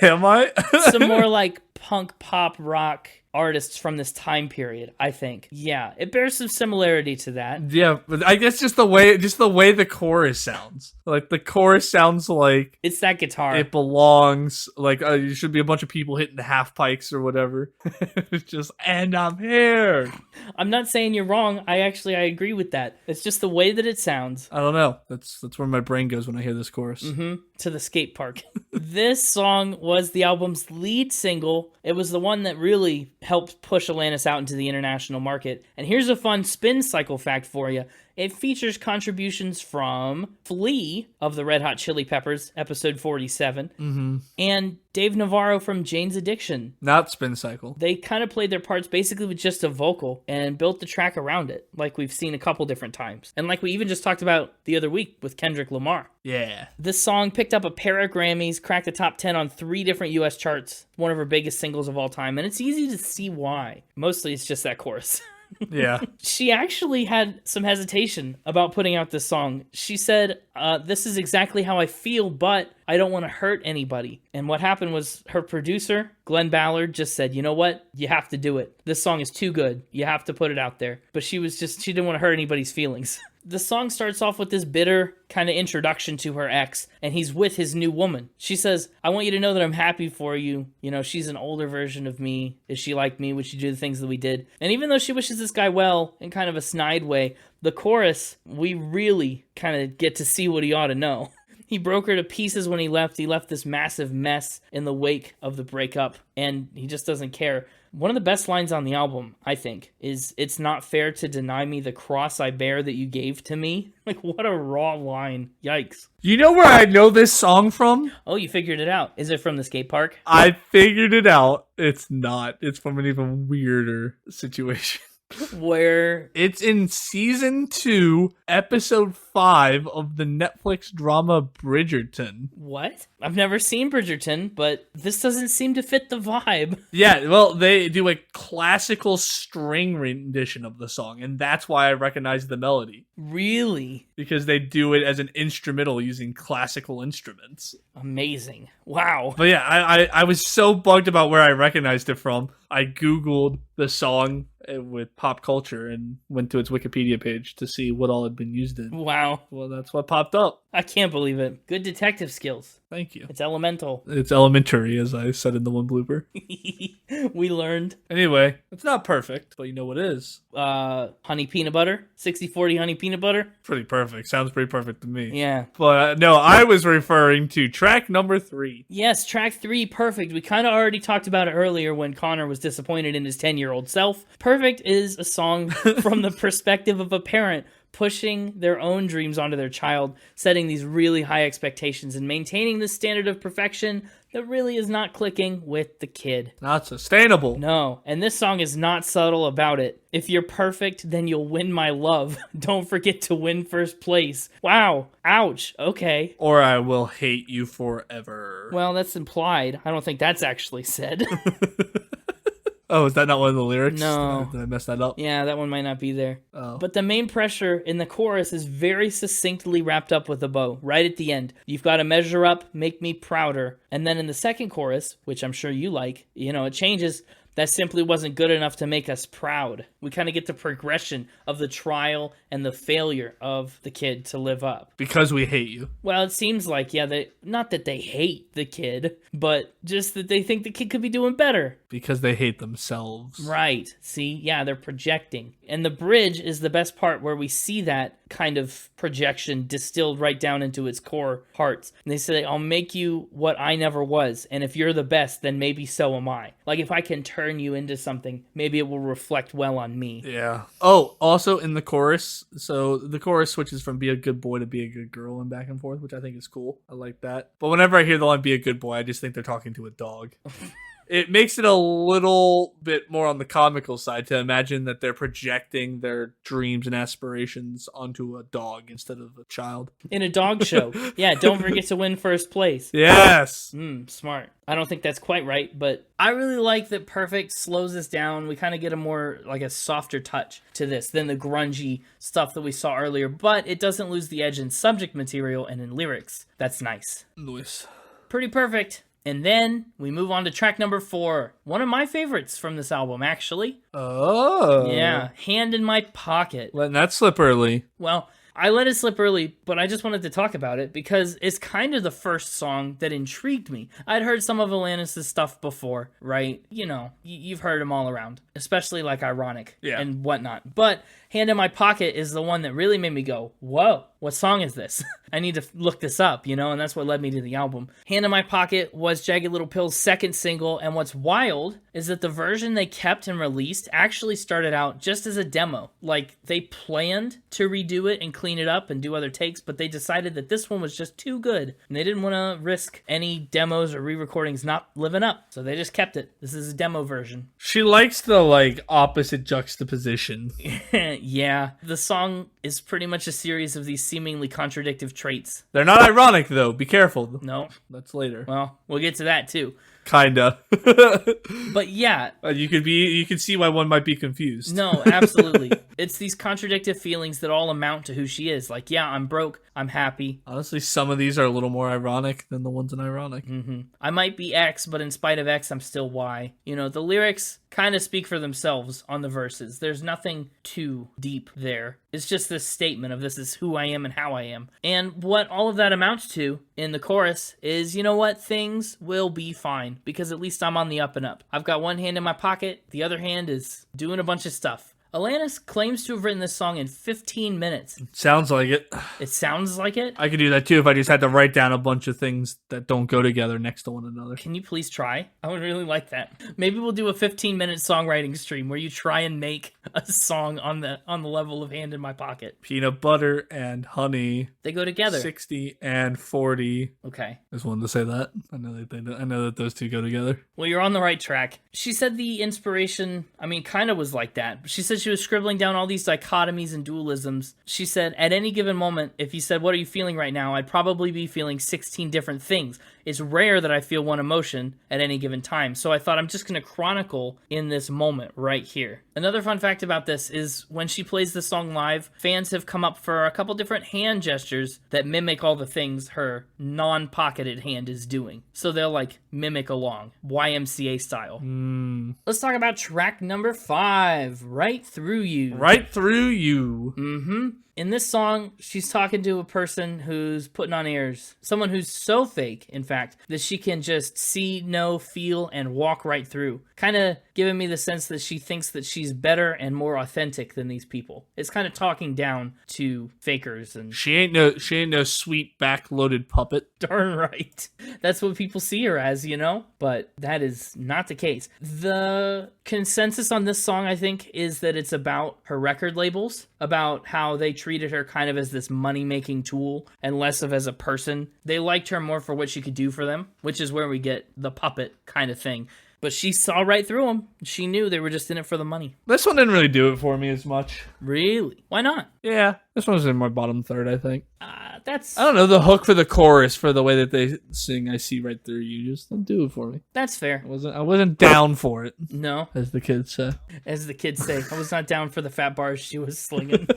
Am I? Some more like punk pop rock artists from this time period, I think. Yeah, it bears some similarity to that. Yeah, but I guess just the way the chorus sounds. Like the chorus sounds like it's that guitar. It belongs like you should be a bunch of people hitting the half pikes or whatever. It's just, and I'm here. I'm not saying you're wrong. I agree with that. It's just the way that it sounds. I don't know. That's where my brain goes when I hear this chorus. To the skate park. This song was the album's lead single. It was the one that really helped push Alanis out into the international market. And here's a fun spin cycle fact for you. It features contributions from Flea of the Red Hot Chili Peppers, episode 47, and Dave Navarro from Jane's Addiction. Not spin cycle. They kind of played their parts basically with just a vocal and built the track around it, like we've seen a couple different times. And like we even just talked about the other week with Kendrick Lamar. Yeah. This song picked up a pair of Grammys, cracked the top 10 on 3 different US charts, one of her biggest singles of all time, and it's easy to see why. Mostly it's just that chorus. Yeah. She actually had some hesitation about putting out this song. She said, this is exactly how I feel, but I don't want to hurt anybody. And what happened was her producer, Glenn Ballard, just said, you know what? You have to do it. This song is too good. You have to put it out there. But she didn't want to hurt anybody's feelings. The song starts off with this bitter kind of introduction to her ex, and he's with his new woman. She says, I want you to know that I'm happy for you. You know, she's an older version of me. Is she like me? Would she do the things that we did? And even though she wishes this guy well in kind of a snide way, the chorus, we really kind of get to see what he ought to know. He broke her to pieces when he left. He left this massive mess in the wake of the breakup, and he just doesn't care. One of the best lines on the album, I think, is, it's not fair to deny me the cross I bear that you gave to me. Like, what a raw line. Yikes. You know where I know this song from? Oh, you figured it out. Is it from the skate park? I figured it out. It's not. It's from an even weirder situation. Where? It's in season 2, episode 5 of the Netflix drama Bridgerton. What? I've never seen Bridgerton, but this doesn't seem to fit the vibe. Yeah, well, they do a classical string rendition of the song, and that's why I recognize the melody. Really? Because they do it as an instrumental using classical instruments. Amazing. Wow. But yeah, I was so bugged about where I recognized it from. I Googled the song with pop culture and went to its Wikipedia page to see what all had been used in. Wow. Well, that's what popped up. I can't believe it. Good detective skills. Thank you. It's elemental. It's elementary, as I said in the one blooper. We learned. Anyway, it's not perfect, but you know what is. Honey peanut butter? 60-40 honey peanut butter? Pretty perfect. Sounds pretty perfect to me. Yeah. But no, I was referring to track number 3. Yes, track 3, Perfect. We kind of already talked about it earlier when Connor was disappointed in his 10-year-old self. Perfect is a song from the perspective of a parent pushing their own dreams onto their child, setting these really high expectations and maintaining this standard of perfection that really is not clicking with the kid. Not sustainable. No, and this song is not subtle about it. If you're perfect, then you'll win my love. Don't forget to win first place. Wow. Ouch. Okay. Or I will hate you forever. Well, that's implied. I don't think that's actually said. Oh, is that not one of the lyrics? No. Did I mess that up? Yeah, that one might not be there. Oh. But the main pressure in the chorus is very succinctly wrapped up with a bow, right at the end. You've got to measure up, make me prouder. And then in the second chorus, which I'm sure you like, it changes. That simply wasn't good enough to make us proud. We kind of get the progression of the trial and the failure of the kid to live up. Because we hate you. Well, it seems like, not that they hate the kid, but just that they think the kid could be doing better. Because they hate themselves. Right. See, yeah, they're projecting. And the bridge is the best part where we see that kind of projection distilled right down into its core parts. And they say, I'll make you what I never was. And if you're the best, then maybe so am I. Like if I can turn you into something, maybe it will reflect well on me. Yeah. Oh, also in the chorus. So the chorus switches from be a good boy to be a good girl and back and forth, which I think is cool. I like that. But whenever I hear the line be a good boy, I just think they're talking to a dog. It makes it a little bit more on the comical side to imagine that they're projecting their dreams and aspirations onto a dog instead of a child. In a dog show. Yeah, don't forget to win first place. Yes! Smart. I don't think that's quite right, but I really like that Perfect slows us down. We kind of get a more, like a softer touch to this than the grungy stuff that we saw earlier, but it doesn't lose the edge in subject material and in lyrics. That's nice. Nice. Pretty perfect. And then we move on to track number 4. One of my favorites from this album, actually. Oh. Yeah, Hand in My Pocket. Letting that slip early. Well, I let it slip early, but I just wanted to talk about it because it's kind of the first song that intrigued me. I'd heard some of Alanis' stuff before, right? You've heard them all around, especially like Ironic and whatnot. But Hand in My Pocket is the one that really made me go, whoa, what song is this? I need to look this up, and that's what led me to the album. Hand in My Pocket was Jagged Little Pill's second single, and what's wild is that the version they kept and released actually started out just as a demo. Like, they planned to redo it and clean it up and do other takes, but they decided that this one was just too good, and they didn't want to risk any demos or re-recordings not living up, so they just kept it. This is a demo version. She likes the, opposite juxtaposition. Yeah, the song is pretty much a series of these seemingly contradictive traits. They're not ironic, though. Be careful. No. That's later. Well, we'll get to that, too. Kinda. But yeah. You could see why one might be confused. No, absolutely. It's these contradictive feelings that all amount to who she is. Like, yeah, I'm broke. I'm happy. Honestly, some of these are a little more ironic than the ones in Ironic. Mm-hmm. I might be X, but in spite of X, I'm still Y. The lyrics kind of speak for themselves on the verses. There's nothing too deep there. It's just this statement of this is who I am and how I am. And what all of that amounts to in the chorus is, you know what? Things will be fine because at least I'm on the up and up. I've got one hand in my pocket. The other hand is doing a bunch of stuff. Alanis claims to have written this song in 15 minutes. Sounds like it. It sounds like it? I could do that too if I just had to write down a bunch of things that don't go together next to one another. Can you please try? I would really like that. Maybe we'll do a 15-minute songwriting stream where you try and make a song on the level of Hand in My Pocket. Peanut butter and honey. They go together. 60 and 40. Okay. I just wanted to say that. I know that those two go together. Well, you're on the right track. She said the inspiration, kind of was like that. She said she was scribbling down all these dichotomies and dualisms. She said, at any given moment, if you said, what are you feeling right now? I'd probably be feeling 16 different things. It's rare that I feel one emotion at any given time. So I thought I'm just going to chronicle in this moment right here. Another fun fact about this is when she plays the song live, fans have come up for a couple different hand gestures that mimic all the things her non-pocketed hand is doing. So they'll mimic along, YMCA style. Let's talk about track number 5, Right Through You. Right Through You. Mm-hmm. In this song, she's talking to a person who's putting on airs. Someone who's so fake, in fact, that she can just see, know, feel, and walk right through. Kind of giving me the sense that she thinks that she's better and more authentic than these people. It's kind of talking down to fakers. And She ain't no sweet back-loaded puppet. Darn right. That's what people see her as, But that is not the case. The consensus on this song, I think, is that it's about her record labels, about how they treated her kind of as this money-making tool and less of as a person. They liked her more for what she could do for them, which is where we get the puppet kind of thing. But she saw right through them. She knew they were just in it for the money. This one didn't really do it for me as much. Really? Why not? Yeah, this one's in my bottom third, I think. That's I don't know, the hook for the chorus for the way that they sing "I See Right Through You." Just don't do it for me. that's fair. I wasn't down for it, No, as the kids say. as the kids say, I was not down for the fat bars she was slinging.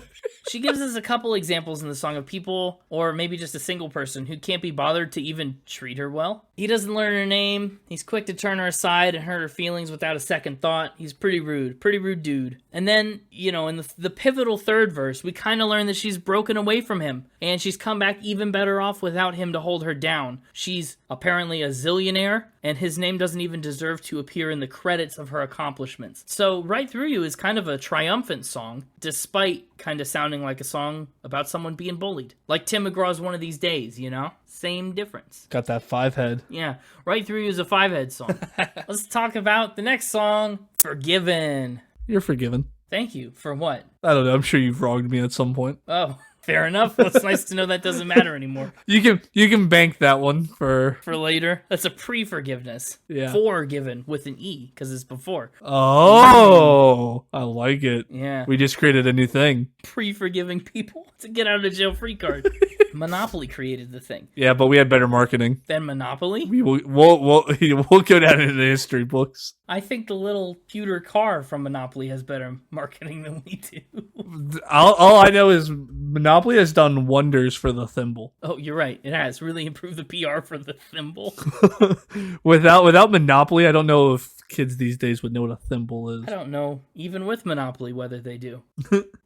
She gives us a couple examples in the song of people, or maybe just a single person, who can't be bothered to even treat her well. He doesn't learn her name. He's quick to turn her aside and hurt her feelings without a second thought. He's pretty rude dude. And then, in the pivotal third verse, we kind of learn that she's broken away from him, and she's come back even better off without him to hold her down. She's apparently a zillionaire, and his name doesn't even deserve to appear in the credits of her accomplishments. So Right Through You is kind of a triumphant song, despite kind of sounding like a song about someone being bullied. Like Tim McGraw's One of These Days, Same difference. Got that 5-head. Yeah, Right Through You is a 5-head song. Let's talk about the next song, Forgiven. You're forgiven. Thank you. For what? I don't know. I'm sure you've wronged me at some point. Oh, fair enough. It's nice to know that doesn't matter anymore. You can bank that one for later. That's a pre-forgiveness. Yeah. Forgiven with an E, because it's before. Oh, I like it. Yeah. We just created a new thing. Pre-forgiving people. It's a get out of jail free card. Monopoly created the thing. Yeah, but we had better marketing. Than Monopoly? We'll go down into the history books. I think the little pewter car from Monopoly has better marketing than we do. All I know is Monopoly has done wonders for the thimble. Oh, you're right. It has really improved the PR for the thimble. Without Monopoly, I don't know if kids these days would know what a thimble is. I don't know, even with Monopoly, whether they do.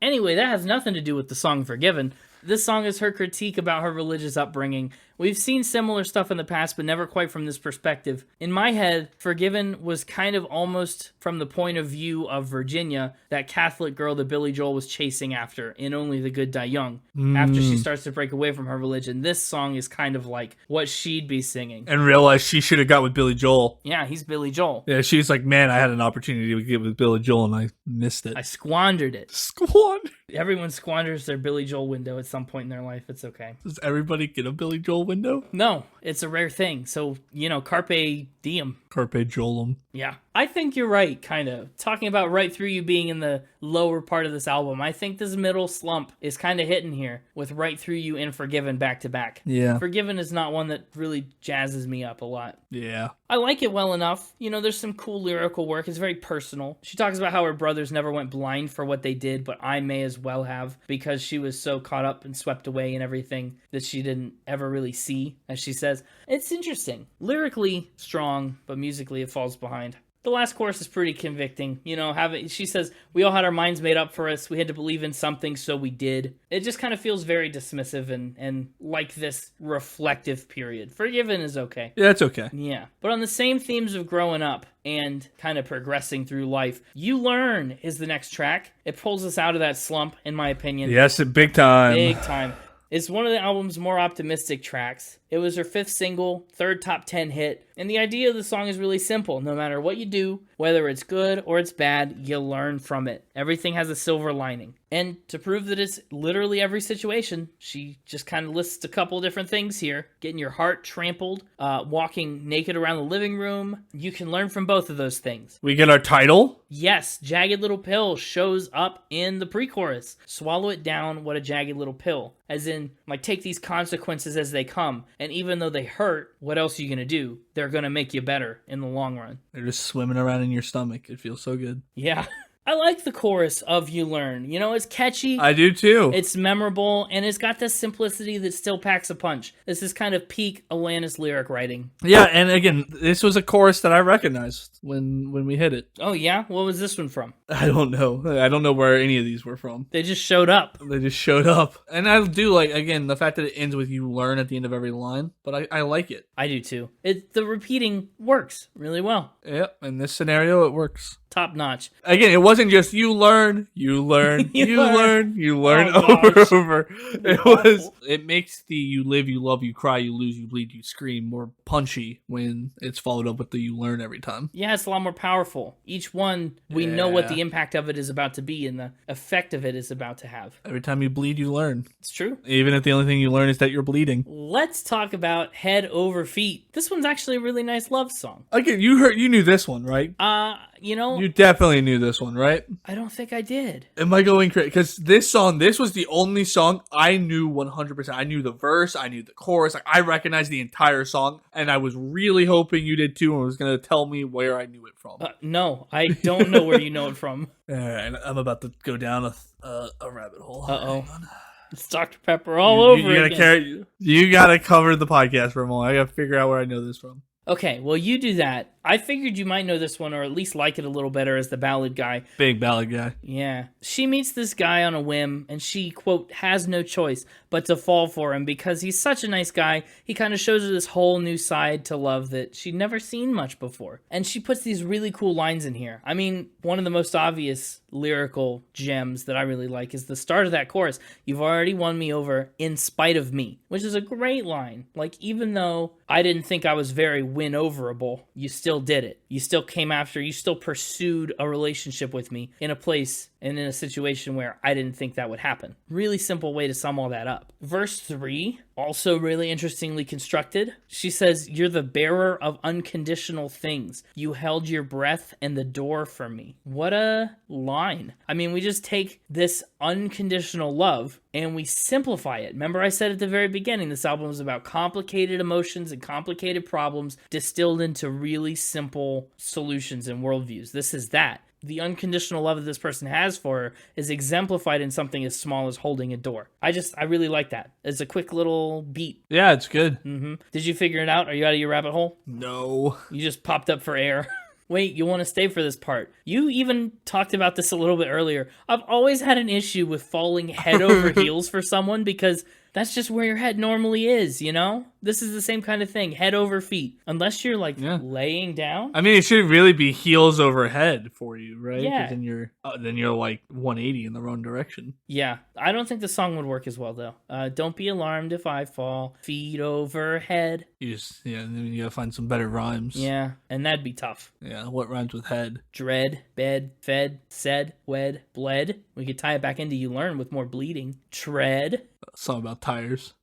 Anyway, that has nothing to do with the song Forgiven. This song is her critique about her religious upbringing. We've seen similar stuff in the past, but never quite from this perspective. In my head, Forgiven was kind of almost from the point of view of Virginia, that Catholic girl that Billy Joel was chasing after in Only the Good Die Young. After she starts to break away from her religion, this song is kind of like what she'd be singing. And realized she should have got with Billy Joel. Yeah, he's Billy Joel. Yeah, she's like, man, I had an opportunity to get with Billy Joel and I missed it. I squandered it. Squandered? Everyone squanders their Billy Joel window at some point in their life. It's okay. Does everybody get a Billy Joel window? No, it's a rare thing. So, carpe diem. Carpe Joelum. Yeah. I think you're right, kind of. Talking about Right Through You being in the lower part of this album, I think this middle slump is kind of hitting here with Right Through You and Forgiven back to back. Yeah. Forgiven is not one that really jazzes me up a lot. Yeah. I like it well enough. There's some cool lyrical work. It's very personal. She talks about how her brothers never went blind for what they did, but I may as well have, because she was so caught up and swept away in everything that she didn't ever really see, as she says. It's interesting. Lyrically strong, but musically it falls behind. The last chorus is pretty convicting. She says, we all had our minds made up for us. We had to believe in something, so we did. It just kind of feels very dismissive and like this reflective period. Forgiven is okay. Yeah, it's okay. Yeah. But on the same themes of growing up and kind of progressing through life, You Learn is the next track. It pulls us out of that slump, in my opinion. Yes, big time. Big time. It's one of the album's more optimistic tracks. It was her 5th single, 3rd top 10 hit, and the idea of the song is really simple. No matter what you do, whether it's good or it's bad, you learn from it. Everything has a silver lining. And to prove that it's literally every situation, she just kind of lists a couple different things here. Getting your heart trampled, walking naked around the living room. You can learn from both of those things. We get our title? Yes, Jagged Little Pill shows up in the pre-chorus. Swallow it down, what a jagged little pill. As in, take these consequences as they come. And even though they hurt, what else are you going to do? They're going to make you better in the long run. They're just swimming around in your stomach. It feels so good. Yeah. I like the chorus of You Learn. It's catchy. I do too. It's memorable, and it's got this simplicity that still packs a punch. This is kind of peak Alanis lyric writing. Yeah, and again, this was a chorus that I recognized when we hit it. Oh, yeah? What was this one from? I don't know. I don't know where any of these were from. They just showed up. They just showed up. And I do like, again, the fact that it ends with You Learn at the end of every line, but I like it. I do too. The repeating works really well. Yep, in this scenario, it works. Top notch. Again, it wasn't just you learn, you learn, you learn, you learn Oh, over gosh. and over. It makes the you live, you love, you cry, you lose, you bleed, you scream more punchy when it's followed up with the you learn every time. Yeah, it's a lot more powerful. Each one, we know what the impact of it is about to be and the effect of it is about to have. Every time you bleed, you learn. It's true. Even if the only thing you learn is that you're bleeding. Let's talk about Head Over Feet. This one's actually a really nice love song. Again, you knew this one, right? You You definitely knew this one, right? I don't think I did. Am I going crazy? Because this was the only song I knew 100%. I knew the verse, I knew the chorus. Like, I recognized the entire song, and I was really hoping you did too, and was going to tell me where I knew it from. No, I don't know where you know it from. All right, I'm about to go down a rabbit hole. Uh-oh. It's Dr. Pepper all over again. You gotta cover the podcast for a moment. I gotta figure out where I know this from. Okay, well, you do that. I figured you might know this one, or at least like it a little better as the ballad guy. Big ballad guy. Yeah. She meets this guy on a whim, and she, quote, has no choice but to fall for him because he's such a nice guy. He kind of shows her this whole new side to love that she'd never seen much before. And she puts these really cool lines in here. I mean, one of the most obvious lyrical gems that I really like is the start of that chorus. You've already won me over in spite of me, which is a great line. Like, even though I didn't think I was very win-overable, you still did it. You still came after, you still pursued a relationship with me in a place and in a situation where I didn't think that would happen. Really simple way to sum all that up. Verse 3, also really interestingly constructed. She says, you're the bearer of unconditional things. You held your breath and the door for me. What a line. I mean, we just take this unconditional love and we simplify it. Remember I said at the very beginning, this album is about complicated emotions and complicated problems distilled into really simple solutions and worldviews. This is that. The unconditional love that this person has for her is exemplified in something as small as holding a door. I really like that. It's a quick little beat. Yeah, it's good. Did you figure it out? Are you out of your rabbit hole? No. You just popped up for air. Wait, you want to stay for this part. You even talked about this a little bit earlier. I've always had an issue with falling head over heels for someone because that's just where your head normally is, you know? This is the same kind of thing, head over feet. Unless you're, laying down. I mean, it should really be heels over head for you, right? Yeah. 'Cause then you're like 180 in the wrong direction. Yeah. I don't think the song would work as well, though. Don't be alarmed if I fall feet over head. And then you gotta find some better rhymes. Yeah, and that'd be tough. Yeah, what rhymes with head? Dread, bed, fed, said, wed, bled. We could tie it back into you learn with more bleeding. Tread. A song about tires.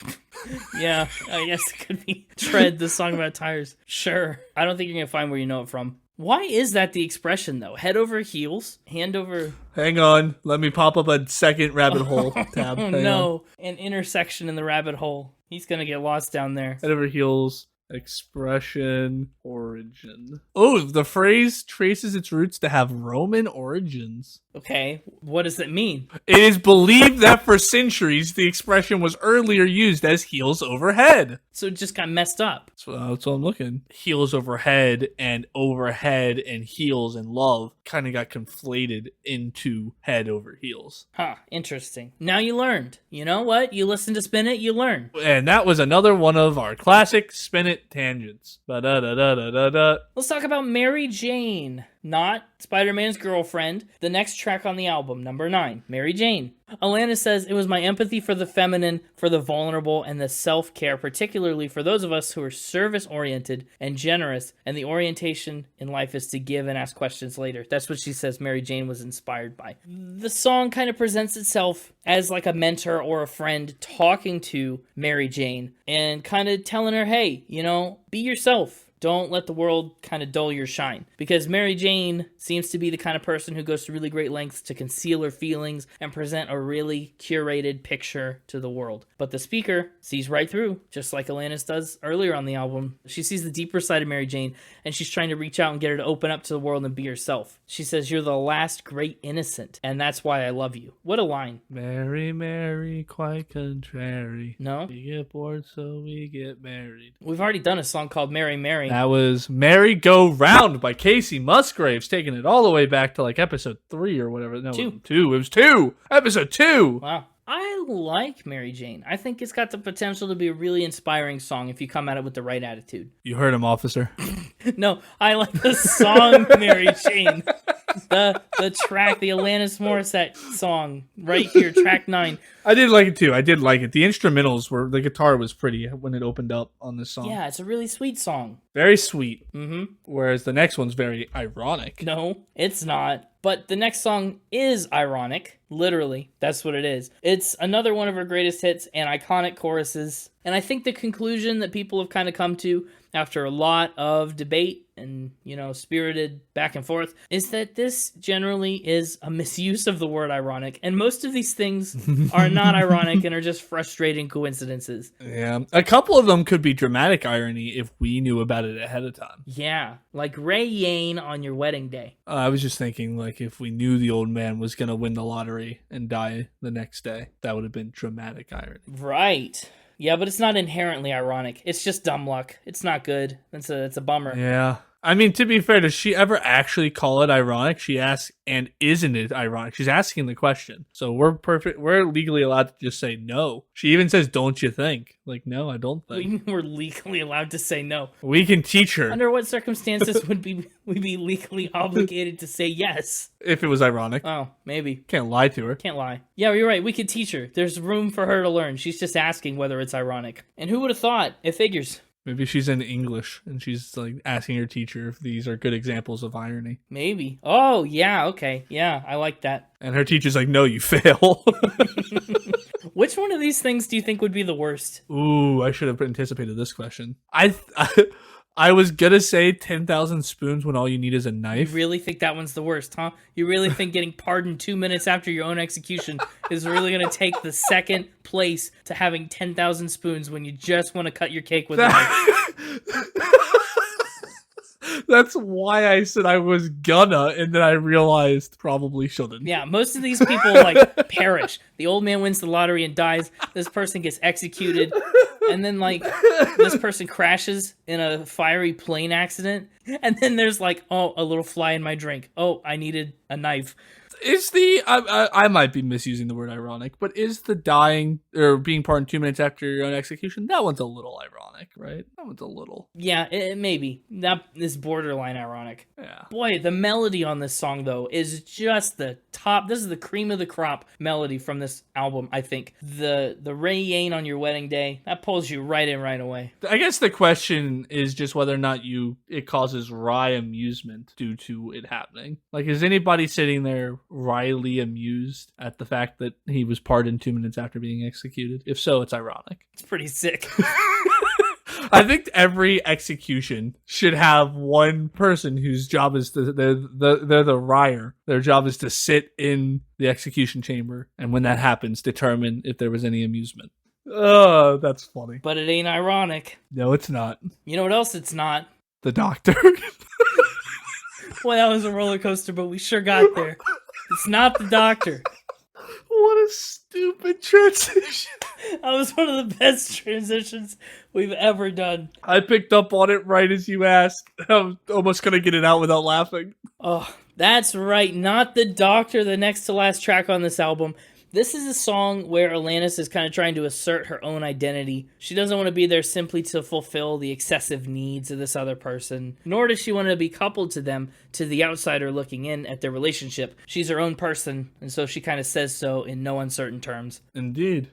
Yeah, I guess it could be Tread, the song about tires. Sure. I don't think you're going to find where you know it from. Why is that the expression, though? Head over heels, hand over... Hang on. Let me pop up a second rabbit hole tab. Oh, no. An intersection in the rabbit hole. He's going to get lost down there. Head over heels, expression, origin. Oh, the phrase traces its roots to have Roman origins. Okay, what does that mean? It is believed that for centuries, the expression was earlier used as heels over head. So it just got messed up. That's what I'm looking. Heels over head and heels and love kind of got conflated into head over heels. Huh, interesting. Now you learned. You know what? You listen to Spin It, you learn. And that was another one of our classic Spin It tangents. Ba-da-da-da-da-da-da. Let's talk about Mary Jane, not Spider-Man's girlfriend. The next track on the album, number 9, Mary Jane. Alanis says, it was my empathy for the feminine, for the vulnerable, and the self-care, particularly for those of us who are service-oriented and generous, and the orientation in life is to give and ask questions later. That's what she says Mary Jane was inspired by. The song kind of presents itself as like a mentor or a friend talking to Mary Jane and kind of telling her, hey, be yourself. Don't let the world kind of dull your shine. Because Mary Jane seems to be the kind of person who goes to really great lengths to conceal her feelings and present a really curated picture to the world. But the speaker sees right through, just like Alanis does earlier on the album. She sees the deeper side of Mary Jane, and she's trying to reach out and get her to open up to the world and be herself. She says, you're the last great innocent, and that's why I love you. What a line. Mary, Mary, quite contrary. No? We get bored, so we get married. We've already done a song called Mary, Mary. That was Merry Go Round by Casey Musgraves, taking it all the way back to like episode 3 or whatever. No, 2. 2. It was 2. Episode 2. Wow. I like Mary Jane. I think it's got the potential to be a really inspiring song if you come at it with the right attitude. You heard him, officer. No, I like the song Mary Jane. The track, the Alanis Morissette song, right here, track 9. I did like it too. I did like it. The instrumentals the guitar was pretty when it opened up on this song. Yeah, it's a really sweet song. Very sweet. Mm-hmm. Whereas the next one's very ironic. No, it's not. But the next song is ironic. Literally, that's what it is. It's another one of her greatest hits and iconic choruses. And I think the conclusion that people have kind of come to after a lot of debate and, spirited back and forth, is that this generally is a misuse of the word ironic. And most of these things are not ironic and are just frustrating coincidences. Yeah. A couple of them could be dramatic irony if we knew about it ahead of time. Yeah, like Ray Yane on your wedding day. I was just thinking, like, if we knew the old man was going to win the lottery and die the next day, that would have been dramatic irony. Right. Yeah, but it's not inherently ironic. It's just dumb luck. It's not good. It's a bummer. Yeah. I mean, to be fair, does she ever actually call it ironic? She asks, and isn't it ironic? She's asking the question. So we're legally allowed to just say no. She even says, don't you think? Like, no, I don't think. We're legally allowed to say no. We can teach her. Under what circumstances would we be legally obligated to say yes? If it was ironic. Oh, maybe. Can't lie to her. Can't lie. Yeah, you're right. We could teach her. There's room for her to learn. She's just asking whether it's ironic. And who would have thought? It figures. Maybe she's in English and she's like asking her teacher if these are good examples of irony. Maybe. Oh, yeah, okay. Yeah, I like that. And her teacher's like, no, you fail. Which one of these things do you think would be the worst? Ooh, I should have anticipated this question. I was gonna say 10,000 spoons when all you need is a knife. You really think that one's the worst, huh? You really think getting pardoned 2 minutes after your own execution is really gonna take the second place to having 10,000 spoons when you just want to cut your cake with a knife? That's why I said I was gonna, and then I realized probably shouldn't. Yeah, most of these people like perish. The old man wins the lottery and dies. This person gets executed. And then, like, this person crashes in a fiery plane accident. And then there's, like, oh, a little fly in my drink. Oh, I needed a knife. Is the I might be misusing the word ironic, but is the dying or being pardoned 2 minutes after your own execution, that one's a little ironic, right? That one's a little. Yeah, it maybe. That is borderline ironic. Yeah. Boy, the melody on this song, though, is just the top. This is the cream of the crop melody from this album, I think. The Ray Yane on your wedding day, that pulls you right in right away. I guess the question is just whether or not it causes wry amusement due to it happening. Like, is anybody sitting there wryly amused at the fact that he was pardoned 2 minutes after being executed? If so, it's ironic. It's pretty sick. I think every execution should have one person whose job is they're the wryer. Their job is to sit in the execution chamber, and when that happens, determine if there was any amusement. Oh, that's funny. But it ain't ironic. No, it's not. You know what else it's not? The doctor. Boy, that was a roller coaster, but we sure got there. It's not the doctor. What a stupid transition. That was one of the best transitions we've ever done. I picked up on it right as you asked. I was almost going to get it out without laughing. Oh, that's right. Not the doctor, the next to last track on this album. This is a song where Alanis is kind of trying to assert her own identity. She doesn't want to be there simply to fulfill the excessive needs of this other person, nor does she want to be coupled to them, to the outsider looking in at their relationship. She's her own person, and so she kind of says so in no uncertain terms. Indeed.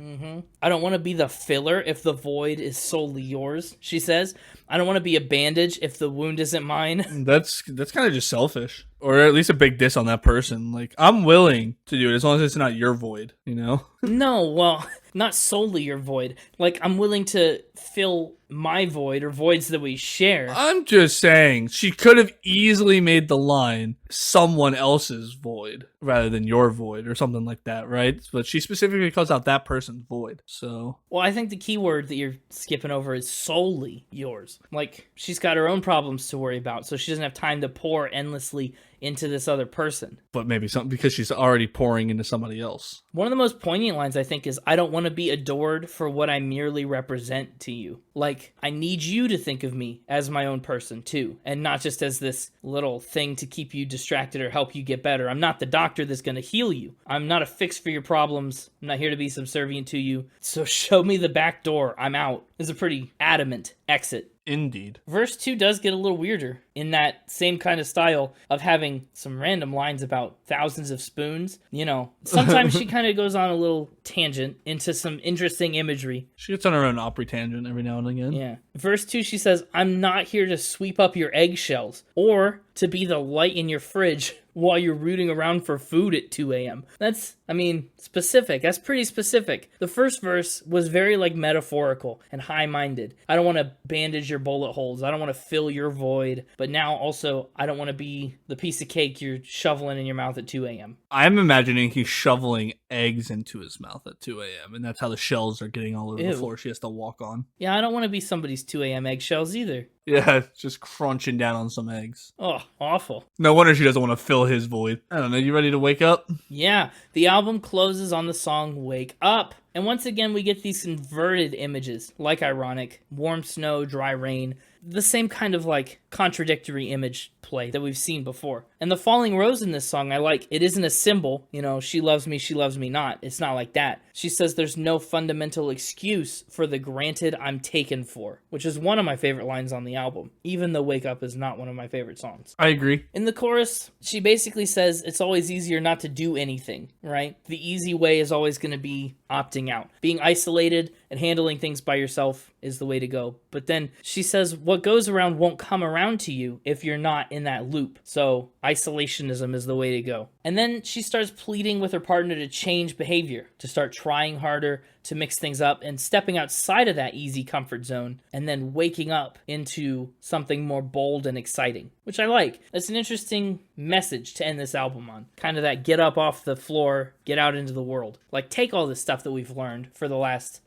I don't want to be the filler if the void is solely yours, she says. I don't want to be a bandage if the wound isn't mine. That's kind of just selfish. Or at least a big diss on that person. Like, I'm willing to do it as long as it's not your void, you know? No, well, not solely your void. Like, I'm willing to fill my void or voids that we share. I'm just saying, she could have easily made the line someone else's void rather than your void or something like that, right? But she specifically calls out that person's void, so... Well, I think the key word that you're skipping over is solely yours. Like, she's got her own problems to worry about, so she doesn't have time to pour endlessly into this other person. But maybe something because she's already pouring into somebody else. One of the most poignant lines, I think, is, I don't want to be adored for what I merely represent to you. Like, I need you to think of me as my own person, too, and not just as this little thing to keep you distracted or help you get better. I'm not the doctor that's going to heal you. I'm not a fix for your problems. I'm not here to be subservient to you. So show me the back door. I'm out. Is a pretty adamant exit. Indeed. Verse 2 does get a little weirder in that same kind of style of having some random lines about thousands of spoons. You know, sometimes she kind of goes on a little tangent into some interesting imagery. She gets on her own Opry tangent every now and again. Yeah. Verse 2, she says, I'm not here to sweep up your eggshells or to be the light in your fridge, while you're rooting around for food at 2 a.m. That's, I mean, specific. That's pretty specific. The first verse was very like metaphorical and high-minded. I don't want to bandage your bullet holes. I don't want to fill your void. But now also, I don't want to be the piece of cake you're shoveling in your mouth at 2 a.m. I'm imagining he's shoveling eggs into his mouth at 2 a.m. and that's how the shells are getting all over the floor she has to walk on. Yeah, I don't want to be somebody's 2 a.m. eggshells either. Yeah, just crunching down on some eggs. Oh, awful. No wonder she doesn't want to fill his void. I don't know, you ready to wake up? Yeah, the album closes on the song Wake Up. And once again, we get these inverted images, like ironic, warm snow, dry rain, the same kind of like contradictory image play that we've seen before. And the falling rose in this song, I like. It isn't a symbol, she loves me not. It's not like that. She says there's no fundamental excuse for the granted I'm taken for, which is one of my favorite lines on the album, even though Wake Up is not one of my favorite songs. I agree. In the chorus, she basically says it's always easier not to do anything, right? The easy way is always going to be opting out. Being isolated and handling things by yourself is the way to go. But then she says what goes around won't come around to you if you're not in that loop. So isolationism is the way to go. And then she starts pleading with her partner to change behavior, to start trying harder, to mix things up and stepping outside of that easy comfort zone and then waking up into something more bold and exciting, which I like. That's an interesting message to end this album on. Kind of that get up off the floor, get out into the world. Like take all this stuff that we've learned for the last,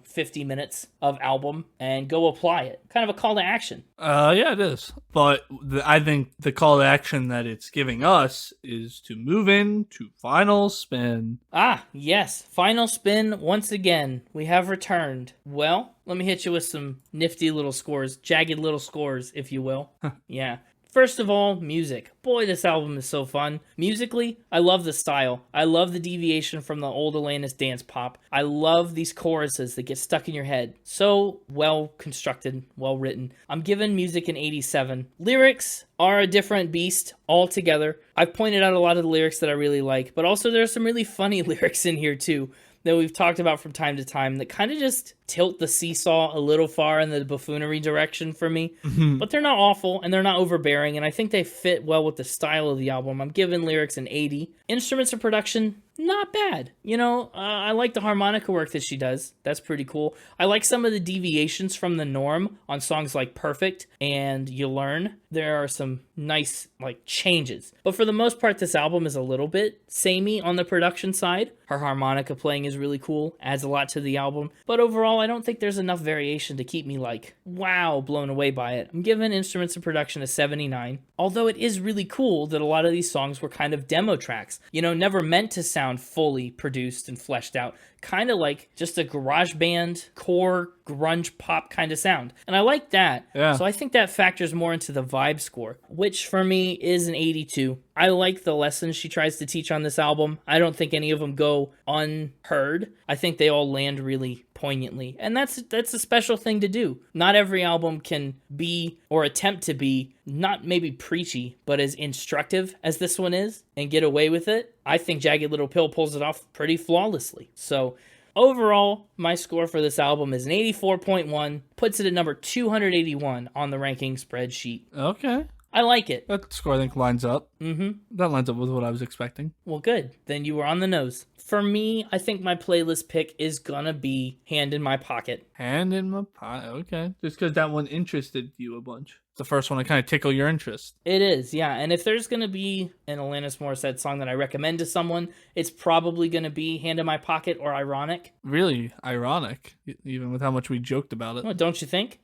50 minutes of album and go apply it. Kind of a call to action. Yeah, it is. But I think the call to action that it's giving us is to move in to Final Spin. Ah, yes. Final Spin once again. We have returned. Well, let me hit you with some nifty little scores. Jagged little scores, if you will. Yeah. First of all, music. Boy, this album is so fun. Musically, I love the style. I love the deviation from the old Alanis dance pop. I love these choruses that get stuck in your head. So well constructed, well written. I'm giving music an 87. Lyrics are a different beast altogether. I've pointed out a lot of the lyrics that I really like, but also there are some really funny lyrics in here too that we've talked about from time to time that kind of just tilt the seesaw a little far in the buffoonery direction for me. But they're not awful and they're not overbearing, and I think they fit well with the style of the album. I'm giving lyrics an 80. Instruments and production, not bad. I like the harmonica work that she does. That's pretty cool. I like some of the deviations from the norm on songs like Perfect and You Learn. There are some nice changes. But for the most part, this album is a little bit samey on the production side. Her harmonica playing is really cool, adds a lot to the album. But overall, I don't think there's enough variation to keep me wow, blown away by it. I'm giving instruments and production a 79. Although it is really cool that a lot of these songs were kind of demo tracks. Never meant to sound fully produced and fleshed out. Kind of like just a garage band, core, grunge pop kind of sound. And I like that. Yeah. So I think that factors more into the vibe score, which for me is an 82. I like the lessons she tries to teach on this album. I don't think any of them go unheard. I think they all land really poignantly. And that's a special thing to do. Not every album can be or attempt to be not maybe preachy, but as instructive as this one is and get away with it. I think Jagged Little Pill pulls it off pretty flawlessly. So overall, my score for this album is an 84.1, puts it at number 281 on the ranking spreadsheet. Okay. I like it. That score, I think, lines up. Mm-hmm. That lines up with what I was expecting. Well, good. Then you were on the nose. For me, I think my playlist pick is gonna be Hand in My Pocket. Hand in My Pocket. Okay. Just because that one interested you a bunch. It's the first one to kind of tickle your interest. It is, yeah. And if there's gonna be an Alanis Morissette song that I recommend to someone, it's probably gonna be Hand in My Pocket or Ironic. Really ironic, even with how much we joked about it. Oh, don't you think?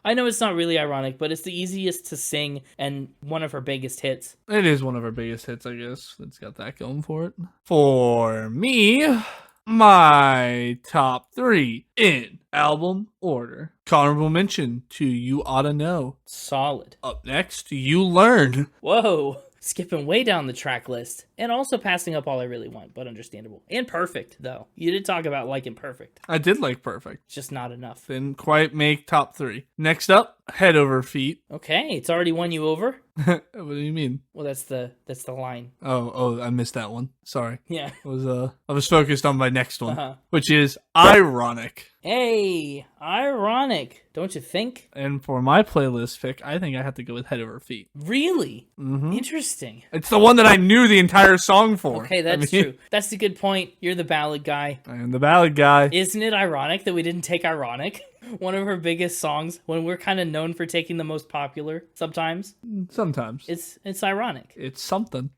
I know it's not really ironic, but it's the easiest to sing and one of her biggest hits. It is one of her biggest hits, I guess. It's got that going for it. For me, my top 3 in album order. Honorable mention to You Oughta Know. Solid. Up next, You Learn. Whoa. Skipping way down the track list. And also passing up All I Really Want, but understandable. And Perfect, though. You did talk about liking Perfect. I did like Perfect. It's just not enough. Didn't quite make top 3. Next up, Head Over Feet. Okay, it's already won you over. What do you mean? Well, that's the line. Oh, I missed that one. Sorry. Yeah. I was focused on my next one, Uh-huh. which is Ironic. Hey, ironic, don't you think? And for my playlist pick, I think I have to go with Head Over Feet. Really? Mm-hmm. Interesting. It's the one that I knew the entire song for. Okay, that's true. That's a good point. You're the ballad guy. I am the ballad guy. Isn't it ironic that we didn't take Ironic? One of her biggest songs, when we're kind of known for taking the most popular sometimes. Sometimes. It's ironic. It's something.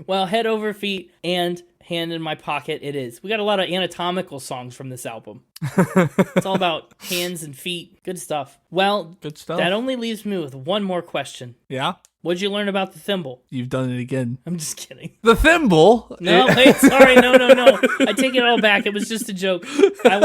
Well, Head Over Feet and Hand in My Pocket it is. We got a lot of anatomical songs from this album. It's all about hands and feet. Good stuff. Well, Good stuff. that only leaves me with one more question. Yeah? What'd you learn about the thimble? You've done it again. I'm just kidding. The thimble. No, wait, sorry, no. I take it all back. It was just a joke. I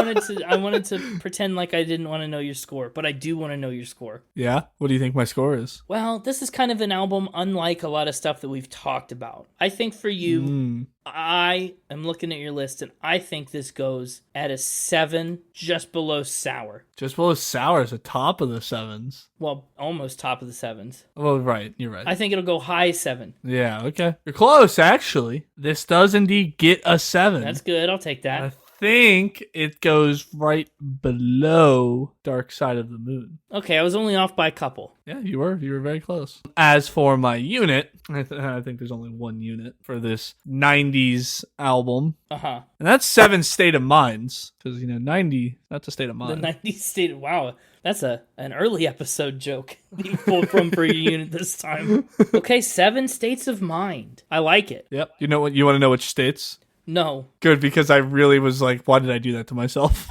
wanted to pretend like I didn't want to know your score, but I do want to know your score. Yeah? What do you think my score is? Well, this is kind of an album unlike a lot of stuff that we've talked about. I think for you, I am looking at your list, and I think this goes at a 7, just below sour. Just below sour is the top of the 7s. Well, almost top of the 7s. Well, right. You're right. I think it'll go high 7. Yeah, okay. You're close, actually. This does indeed get a 7. That's good. I'll take that. I think it goes right below Dark Side of the Moon. Okay, I was only off by a couple. Yeah, you were very close. As for my unit, I think there's only one unit for this 90s album. Uh-huh. And that's 7 State of Minds. Because, 90, that's a state of The mind. 90s state. Wow, that's an early episode joke that you pulled from for your unit this time. Okay, 7 states of mind. I like it. Yep. You know what? You want to know which states? No. Good, because I really was like, why did I do that to myself?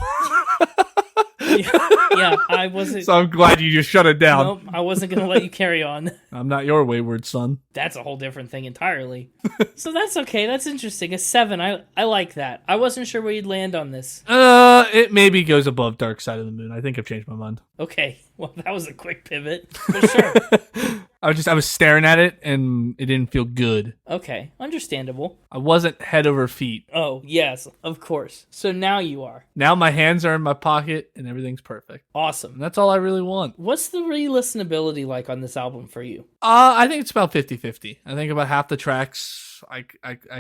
Yeah, I wasn't. So I'm glad you just shut it down. Nope, I wasn't going to let you carry on. I'm not your wayward son. That's a whole different thing entirely. So that's okay. That's interesting. A 7. I like that. I wasn't sure where you'd land on this. It maybe goes above Dark Side of the Moon. I think I've changed my mind. Okay. Well, that was a quick pivot. For sure. I was staring at it and it didn't feel good. Okay. Understandable. I wasn't head over feet. Oh, yes. Of course. So now you are. Now my hands are in my pocket and everything's perfect. Awesome. And that's all I really want. What's the re-listenability like on this album for you? I think it's about 50-50. I think about half the tracks I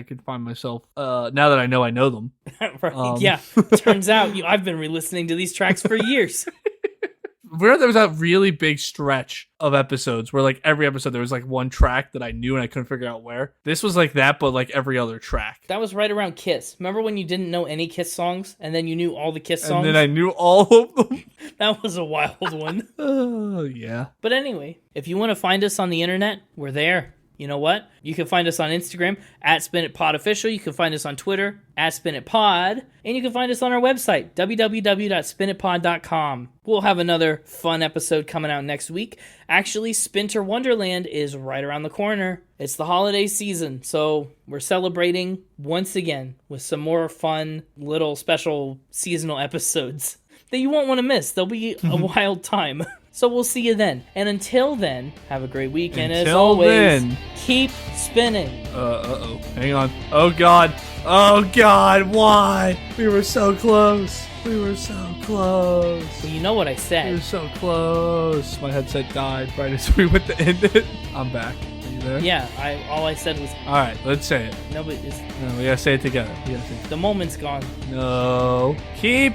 could find myself, now that I know them. Right. Yeah. Turns out I've been re-listening to these tracks for years. There was a really big stretch of episodes where like every episode there was like one track that I knew and I couldn't figure out where. This was like that, but like every other track. That was right around Kiss. Remember when you didn't know any Kiss songs and then you knew all the Kiss songs? And then I knew all of them. That was a wild one. Oh, yeah. But anyway, if you want to find us on the internet, we're there. You know what? You can find us on Instagram at SpinItPodOfficial. You can find us on Twitter at SpinItPod. And you can find us on our website, www.spinitpod.com. We'll have another fun episode coming out next week. Actually, Spinter Wonderland is right around the corner. It's the holiday season, so we're celebrating once again with some more fun little special seasonal episodes that you won't want to miss. They'll be a wild time. So we'll see you then. And until then, have a great week. And as always, keep spinning. Uh-oh. Hang on. Oh, God. Oh, God. Why? We were so close. We were so close. Well, you know what I We were said. so close. My headset died right as we went to end it. I'm back. Are you there? Yeah, all I said was, All right. Let's say it. no, but No, we gotta say it together. We gotta say it. the moment's gone. No. Keep